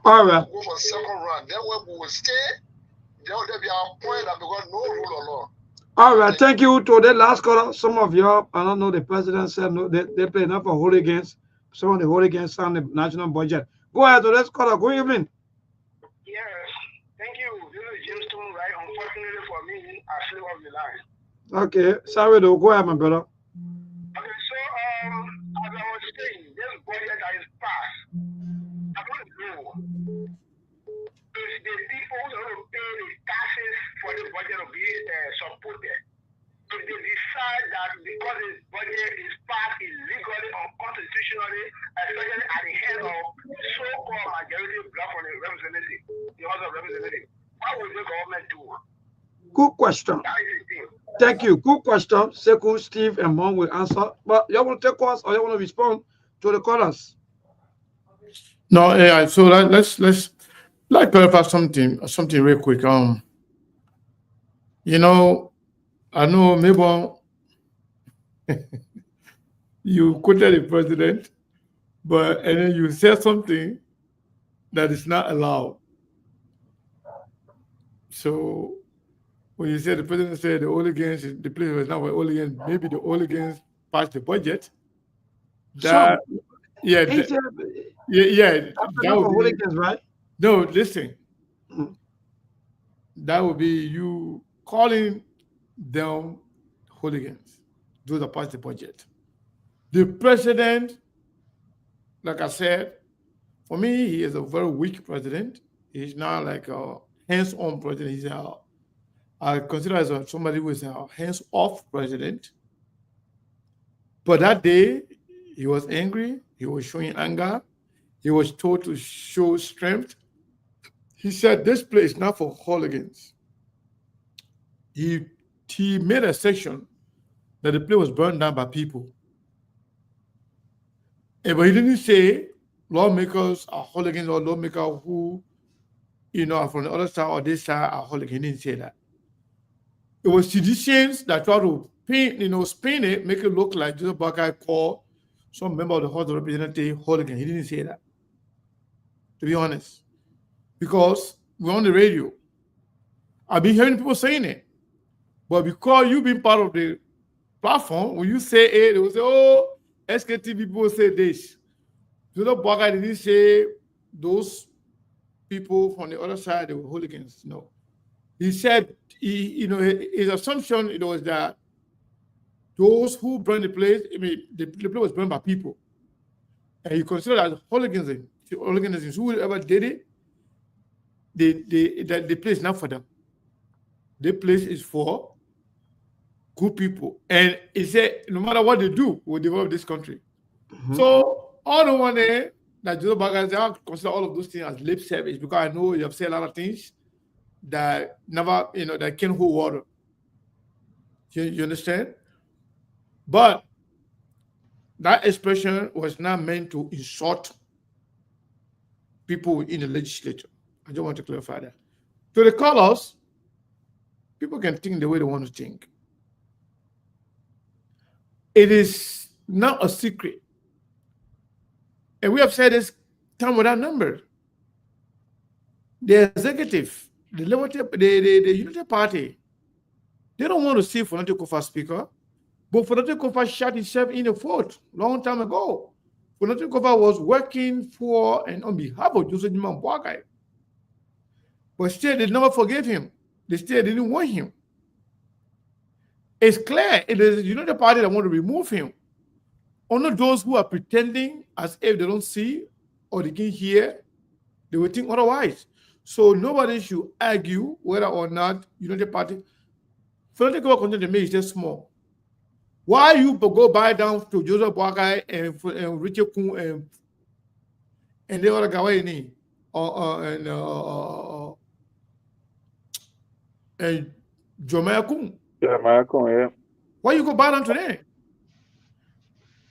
All right. We'll go for second round. Then we will stay. There will be our point that because no rule of law. All right, thank you to the last caller. Some of you, I don't know, the president said no, they play enough for hooligans. Some of the hooligans on the national budget. Go ahead to this caller. Good evening. Yes, thank you. This is James Stone, right? Unfortunately for me, I flew off the line. Okay, sorry though. Go ahead, my brother. Okay, so as I was saying, this budget that is passed, I don't know if the people who are going to pay the taxes for the budget will be supported. If they decide that because the budget is passed illegally or constitutionally, especially at the head of so-called majority bloc from the representative, the House of Representatives, what will the government do? Good question. Thank you. Good question. Sekou, Steve, and Mom will answer. But you want to take us or you want to respond to the callers? No, yeah. So let's clarify something real quick. You know, I know maybe you quoted the president, and then you said something that is not allowed. So when you said the president said the hooligans, the place was not with hooligans, maybe the hooligans passed the budget. That yeah, He said, yeah, that's that not for would be hooligans, right? no. Listen, Mm. that would be you calling them hooligans. Those are past the budget. The president, like I said, for me, he is a very weak president. He's not like a hands-on president. He's I consider as somebody who is a hands-off president. But that day, he was angry. He was showing anger. He was told to show strength. He said, "This place is not for hooligans." He made a section that the place was burned down by people. But he didn't say lawmakers are hooligans or lawmakers who, are from the other side or this side are hooligans. He didn't say that. It was seditionists that tried to paint, spin it, make it look like Joseph Buckeye called some member of the House of Representatives hooligan. He didn't say that, to be honest, because we're on the radio. I've been hearing people saying it, but because you've been part of the platform, when you say it, they will say, "Oh, SKT people say this." Joseph Buckeye didn't say those people from the other side they were hooligans. No, he said his assumption was that those who burned the place, the place was burned by people, and he considered that hooliganism. Whoever did it, the place is not for them. The place is for good people, and he said no matter what they do, we'll develop this country. Mm-hmm. So all the one there that Joe Biden, I consider all of those things as lip service because I know you have said a lot of things that never, that can't hold water. You understand? But that expression was not meant to insult people in the legislature. I just want to clarify that. To the callers, people can think the way they want to think. It is not a secret. And we have said this time without number. The executive, the Unity Party, they don't want to see Fonate Kofa speaker, but Fonate Kofa shot himself in the foot long time ago. Fonate Kofa was working for and on behalf of Joseph Jiman Boakai. But still, they never forgave him. They still didn't want him. It's clear it is the Unity Party that want to remove him. Only those who are pretending as if they don't see or they can't hear, they will think otherwise. So nobody should argue whether or not Unity Party. Fonate Kofa content to me is just small. Why you go buy down to Joseph Boakai and Richard Kun and the other guy and Jomaya Kun? Jeremiah Kun, yeah. Why you go buy down to them?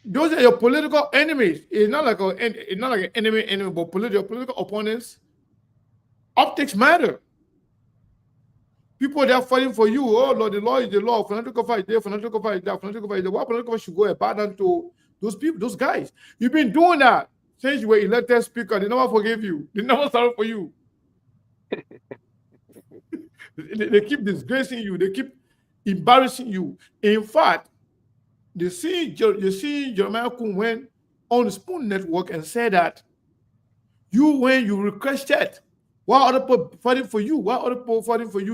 Those are your political enemies. It's not like an enemy, but political opponents. Optics matter. People they are fighting for you. Oh Lord, the law is the law. Fonate Kofa is there. Fonate Kofa is that. Fonate Kofa is there. Why Fonate Kofa should go and bow down to those people, those guys? You've been doing that since you were elected speaker. They never forgave you. They never sorry for you. they keep disgracing you. They keep embarrassing you. In fact, you see Jeremiah Kun went on the Spoon Network and said that when you requested, while other people fighting for you,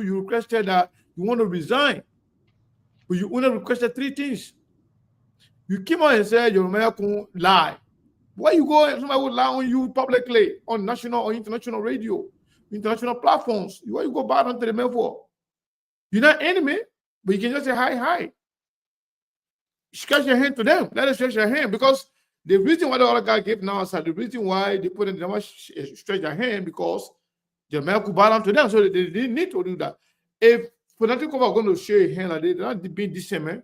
you requested that you want to resign. But you only requested 3 things. You came out and said Jeremiah Kun lie. Why you go and somebody would lie on you publicly on national or international radio, international platforms? Why you go back onto the man for? You're not enemy, but you can just say hi. Stretch your hand to them. Let us stretch your hand because the reason why the other guy gave now is the reason why they put in the stretch their hand because Jeremiah could bow down to them, so they didn't need to do that. If Fonate Kofa going to share a hand like they're not being decent, man.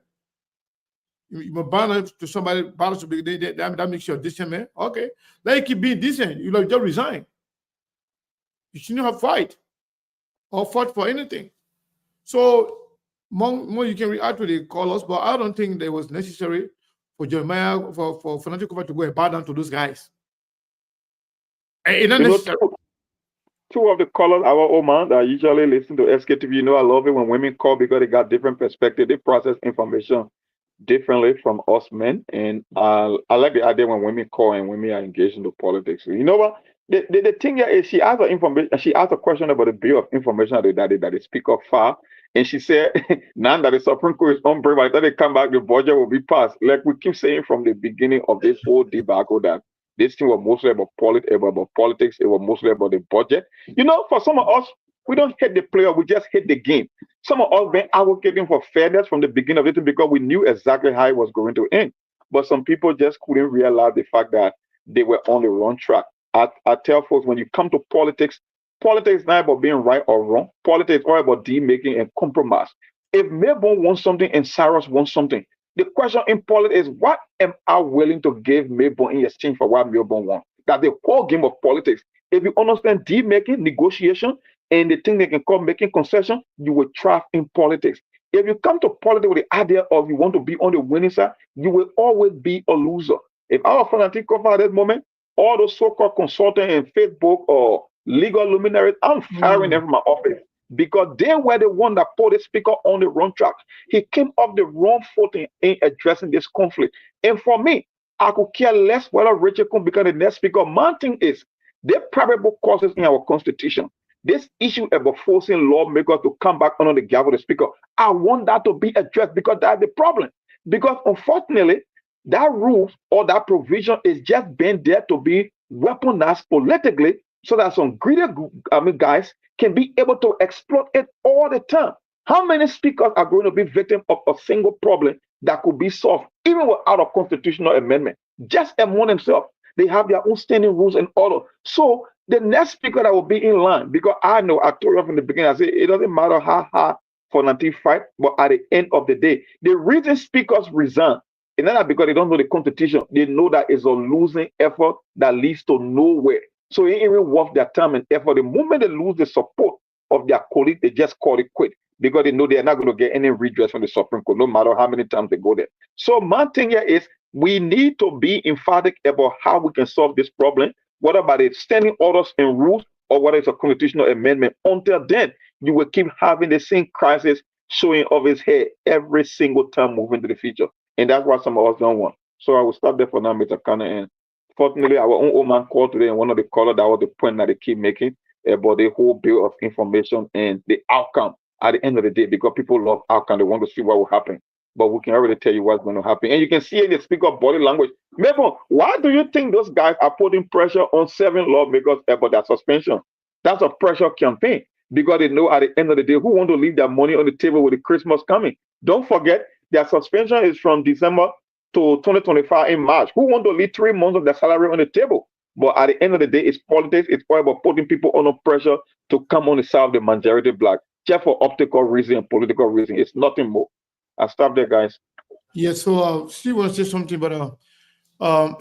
You bow down to somebody, that makes you a decent man. Okay, let you keep being decent. You like just resign. You shouldn't have fight or fought for anything. So more you can react to the callers, but I don't think that it was necessary for Jeremiah for Fonate Kofa to go and bow down to those guys. It's not You know, necessary. two of the callers, our old man that usually listen to SKTV, you know, I love it when women call because they got different perspective. They process information differently from us men. And I like the idea when women call and women are engaged into politics. You know what? The thing here is she asked her information. She asked a question about the bill of information that the speaker filed, and she said, "Now that the Supreme Court is on break, by the time they come back, the budget will be passed." Like we keep saying from the beginning of this whole debacle that this thing was mostly about politics. It was mostly about the budget. You know, for some of us, we don't hate the player, we just hate the game. Some of us been advocating for fairness from the beginning of it because we knew exactly how it was going to end. But some people just couldn't realize the fact that they were on the wrong track. I tell folks when you come to politics, politics is not about being right or wrong. Politics is all about deal making and compromise. If Melbourne wants something and Cyrus wants something, the question in politics is what am I willing to give Melbourne in exchange for what Melbourne wants? That's the whole game of politics. If you understand deal making, negotiation, and the thing they can call making concession, you will thrive in politics. If you come to politics with the idea of you want to be on the winning side, you will always be a loser. If our fanatic cover at this moment, all those so-called consultants in Facebook or legal luminaries, I'm firing them from my office because they were the one that put the speaker on the wrong track. He came off the wrong footing in addressing this conflict. And for me, I could care less whether Richard can become the next speaker. My thing is, there are probable causes in our constitution. This issue about forcing lawmakers to come back under the gavel of the speaker, I want that to be addressed because that's the problem. Because unfortunately, that rule or that provision is just been there to be weaponized politically so that some greedy guys can be able to exploit it all the time. How many speakers are going to be victims of a single problem that could be solved even without a constitutional amendment? Just among themselves, they have their own standing rules and order. So the next speaker that will be in line, because I know I told you from the beginning, I said it doesn't matter how hard for Nanti fight, but at the end of the day, the reason speakers resign it's not because they don't know the competition. They know that it's a losing effort that leads to nowhere. So it ain't even worth their time and effort. The moment they lose the support of their colleagues, they just call it quit because they know they're not going to get any redress from the Supreme Court, no matter how many times they go there. So my thing here is we need to be emphatic about how we can solve this problem, whether by the standing orders and rules or whether it's a constitutional amendment. Until then, you will keep having the same crisis showing of its head every single time moving to the future. And that's what some of us don't want. So I will stop there for now, Mr. Connor. And fortunately, our own old man called today, and one of the callers, that was the point that they keep making about the whole bill of information and the outcome at the end of the day, because people love outcome. They want to see what will happen. But we can already tell you what's going to happen. And you can see in the speaker body language. Maybe, why do you think those guys are putting pressure on 7 lawmakers about that suspension? That's a pressure campaign because they know at the end of the day who want to leave their money on the table with the Christmas coming. Don't forget, their suspension is from December to 2025 in March. Who want to leave 3 months of their salary on the table? But at the end of the day, it's politics. It's all about putting people under pressure to come on the side of the majority black, just for optical reason and political reason. It's nothing more. I'll stop there, guys. Yeah, so Steve wants to say something, but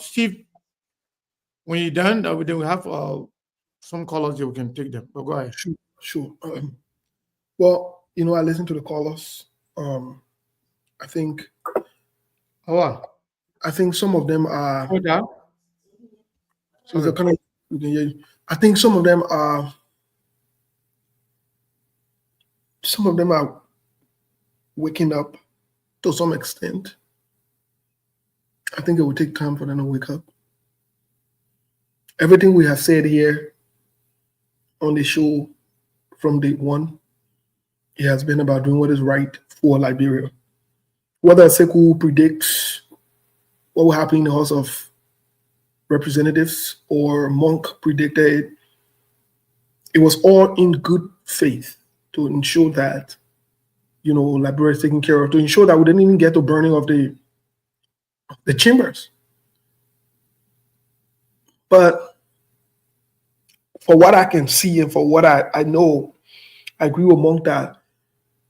Steve, when you're done, then we have some callers that we can take them. But go ahead. Sure. Well, you know, I listened to the callers. I think some of them are. Hold on. I think some of them are waking up to some extent. I think it will take time for them to wake up. Everything we have said here on the show from day one, it has been about doing what is right for Liberia. Whether Sekou predicts what will happen in the House of Representatives or Monk predicted, it was all in good faith to ensure that, you know, Liberia is taken care of, to ensure that we didn't even get to burning of the chambers. But for what I can see and for what I know, I agree with Monk that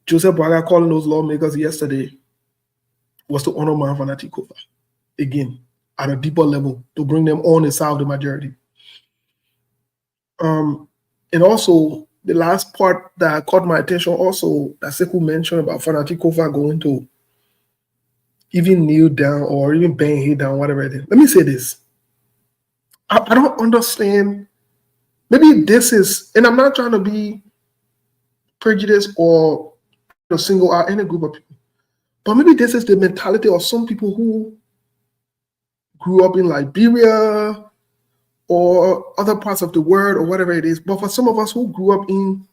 Joseph Braga calling those lawmakers yesterday was to honor Mahavanati Kofa again at a deeper level, to bring them on the side of the majority. And also the last part that caught my attention also that Sekou mentioned about Fanati Kofa going to even kneel down or even bang head down, whatever it is. Let me say this. I don't understand maybe this is, and I'm not trying to be prejudiced or to single out any group of people, but maybe this is the mentality of some people who grew up in Liberia or other parts of the world or whatever it is. But for some of us who grew up in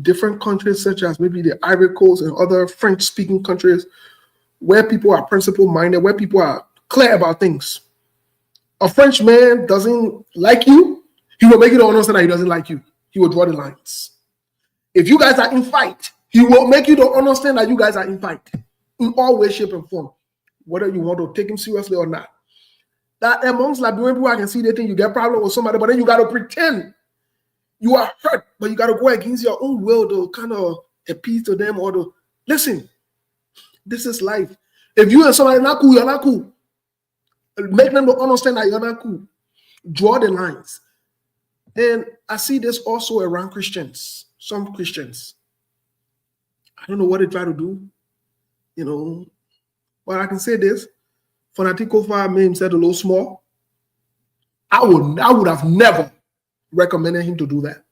different countries, such as maybe the Ivory Coast and other French-speaking countries, where people are principle-minded, where people are clear about things. A French man doesn't like you, he will make you understand that he doesn't like you. He will draw the lines. If you guys are in fight, he will make you to understand that you guys are in fight in all ways, shape, and form, whether you want to take him seriously or not. That amongst Liberian people, I can see they think you get problem with somebody, but then you got to pretend you are hurt, but you got to go against your own will to kind of appease to them or to listen. This is life. If you and somebody not cool, you're not cool. Make them to understand that you're not cool. Draw the lines. And I see this also around Christians. Some Christians. I don't know what they try to do, but I can say this. Fanatico Fire made himself a little small. I would have never recommended him to do that.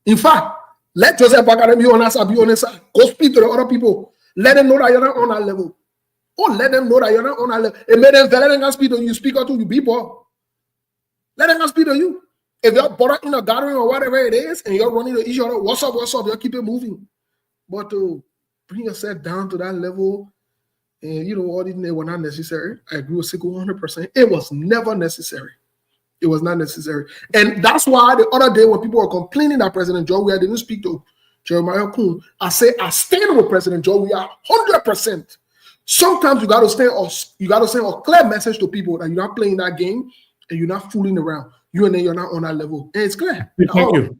In fact, let Joseph Bakare be on our side, be on his side. Go speak to the other people. Let them know that you're not on that level. Oh, let them know that you're not on that level. It made them let them speak to you, speak out to you people. Let them speak to you. If you're brought in a gathering or whatever it is, and you're running to each other, what's up, you'll keep it moving. But to bring yourself down to that level, and all these things were not necessary. I agree with Siku 100%. It was never necessary. It was not necessary. And that's why the other day when people were complaining that President Joe Weah didn't speak to Jeremiah Kuhn, I say I stand with President Joe Weah 100%. Sometimes you got to send a clear message to people that you're not playing that game and you're not fooling around. You're not on that level. And it's clear. Thank you.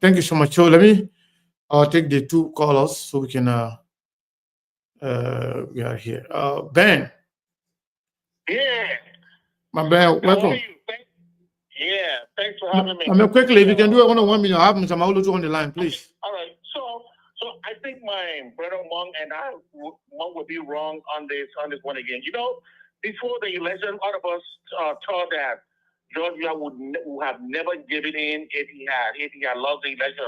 Thank you so much. So let me take the two callers so we can we are here. Ben. Yeah. My Ben, welcome. Yeah, thanks for having me. I mean, quickly, if you can do it on 1 minute, I have Mr. Maulutu on the line, please. All right. So I think my brother Mong and Mong would be wrong on this one again. Before the election, all of us thought that Georgia would have never given in if he had lost the election.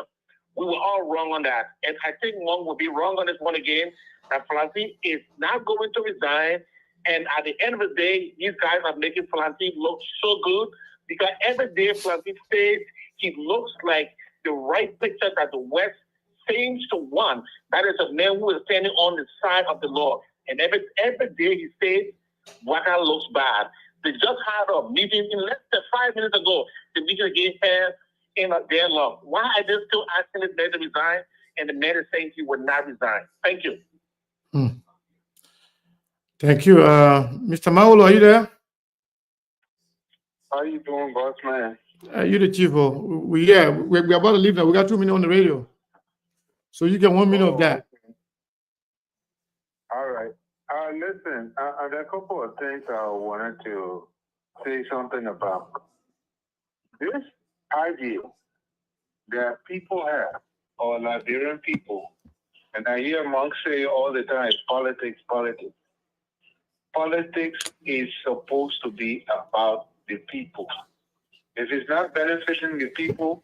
We were all wrong on that. And I think Mong would be wrong on this one again, that Falansi is not going to resign. And at the end of the day, these guys are making Falansi look so good because every day Falansi says he looks like the right picture that the West seems to want. That is a man who is standing on the side of the Lord. And every day he says, Waka looks bad. They just had a meeting in less than 5 minutes ago. The meeting again had in a day long. Why are they still asking this man to resign? And the man is saying he would not resign. Thank you. Thank you. Mr. Maulu, are you there? How you doing, boss man? You the chief. We're about to leave now. We got 2 minutes on the radio. So you get 1 minute of that. Okay. All right. Listen, there are a couple of things I wanted to say something about. This idea that people have, or Liberian people, and I hear monks say all the time, politics. Politics is supposed to be about the people. If it's not benefiting the people,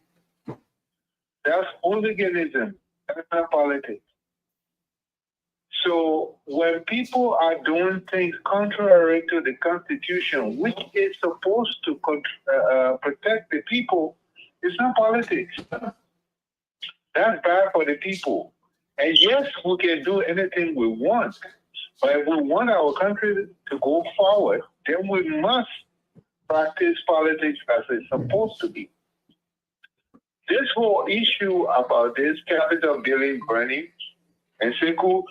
that's hooliganism. That's not politics. So when people are doing things contrary to the Constitution, which is supposed to protect the people, it's not politics. That's bad for the people. And yes, we can do anything we want, but if we want our country to go forward, then we must practice politics as it's supposed to be. This whole issue about this Capitol building burning, and Sekou,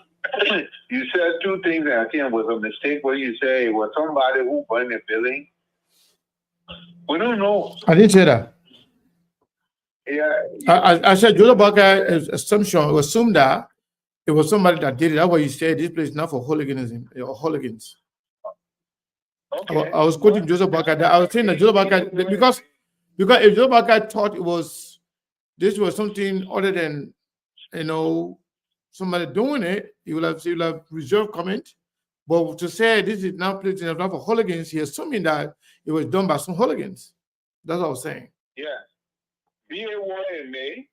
you said two things, and I think it was a mistake where you say it was somebody who burned the building. We don't know. I didn't say that. Yeah. I said Joseph Baka's assumption, assumed that it was somebody that did it. That's why you said this place is not for hooliganism or hooligans. Okay. I was quoting Joseph Baka. I was saying that Joseph Baka, because if Joseph Baka thought this was something other than somebody doing it, he will have reserved comment. But to say this is not for hooligans, he's assuming that it was done by some hooligans. That's what I was saying. Yeah. BA1 in May.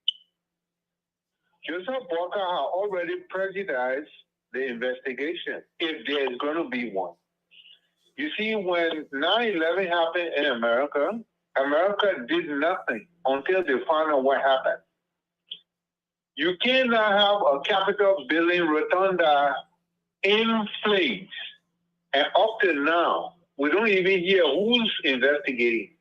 Joseph Walker has already prejudiced the investigation, if there is going to be one. You see, when 9/11 happened in America, America did nothing until they found out what happened. You cannot have a Capitol building rotunda in flames, and up to now, we don't even hear who's investigating.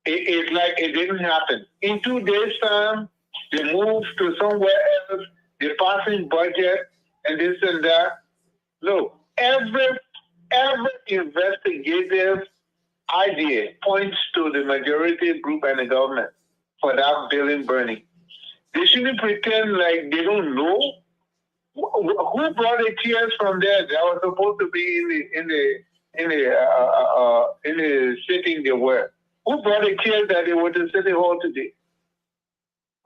It's like it didn't happen. In 2 days' time, they moved to somewhere else, they're passing budget and this and that. Look, every investigative idea points to the majority group and the government for that building burning. They shouldn't pretend like they don't know. Who brought the chairs from there that was supposed to be in the sitting they were? Who brought the chairs that they were to City Hall today?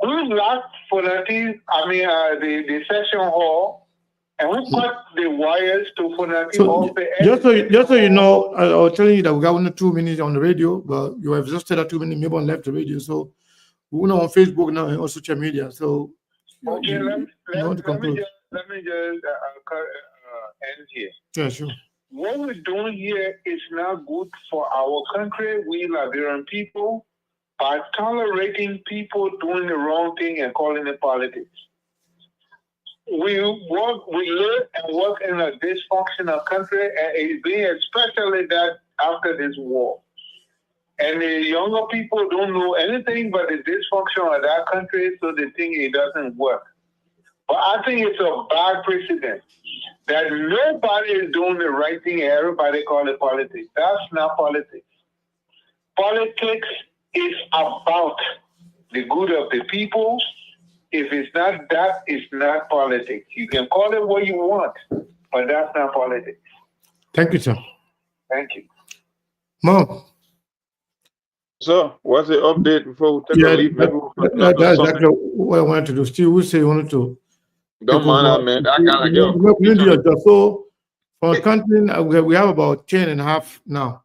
Who locked Fonati, the session hall, and who cut the wires to Fonati off the end? Just so you know, I was telling you that we got 1 or 2 minutes on the radio, but you have exhausted that 2 minutes, maybe on left the radio. So we're on Facebook now and on social media. So okay, let me just end here. Yeah, sure. What we're doing here is not good for our country, we Liberian people, by tolerating people doing the wrong thing and calling it politics. We live and work in a dysfunctional country, and it's being especially that after this war. And the younger people don't know anything but the dysfunction of that country, so they think it doesn't work. But I think it's a bad precedent that nobody is doing the right thing and everybody call it politics. That's not politics. Politics is about the good of the people. If it's not that, it's not politics. You can call it what you want, but that's not politics. Thank you, sir. Thank you. Mom. So, what's the update before we take a leave? That's exactly what I wanted to do. Steve, we say you wanted to. Don't mind, man. I gotta go. So, for counting, we have about 10 and a half now.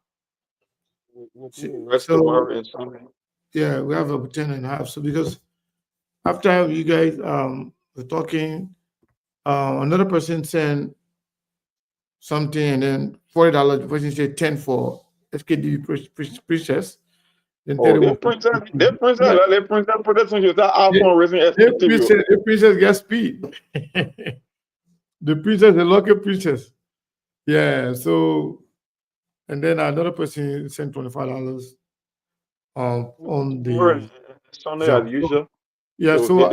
Yeah, we have about 10 and a half. So, because after you guys were talking, another person sent something, and then $40. The person said 10 for SKDB Princess. Then the princess gets speed. The princess, the lucky princess. Yeah, so, and then another person sent $25 on the Sunday as usual. Yeah, so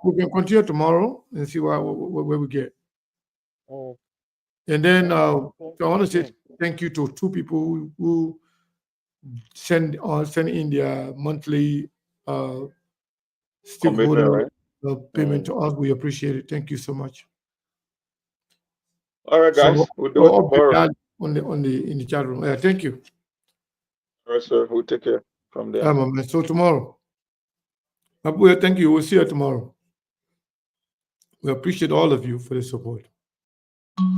we can continue tomorrow and see where we get. And then I want to say thank you to 2 people who send in their monthly stakeholder payment to us. We appreciate it. Thank you so much. All right, guys. So, we'll do it tomorrow. In the chat room. Thank you. All right, sir. We'll take care from there. So tomorrow. Thank you. We'll see you tomorrow. We appreciate all of you for the support.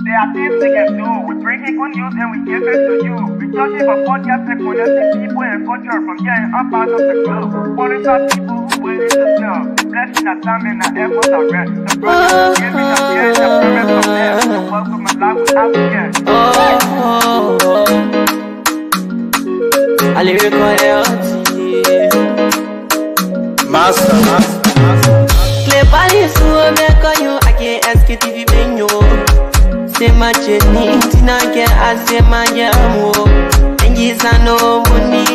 There are things we can do. We bring in good news and we give it to you. We touch it for podcast and connecting people and culture from here and up out of the globe. Monitor people who wait in the cell. Blessing that time and the efforts are rest. The project is giving us care and the parents of them. So welcome and life without care. I live Master. Clay Paris, who make you, I can't ask it if you bring you. Say my journey, Tina can I say my jam. And yes, I know money.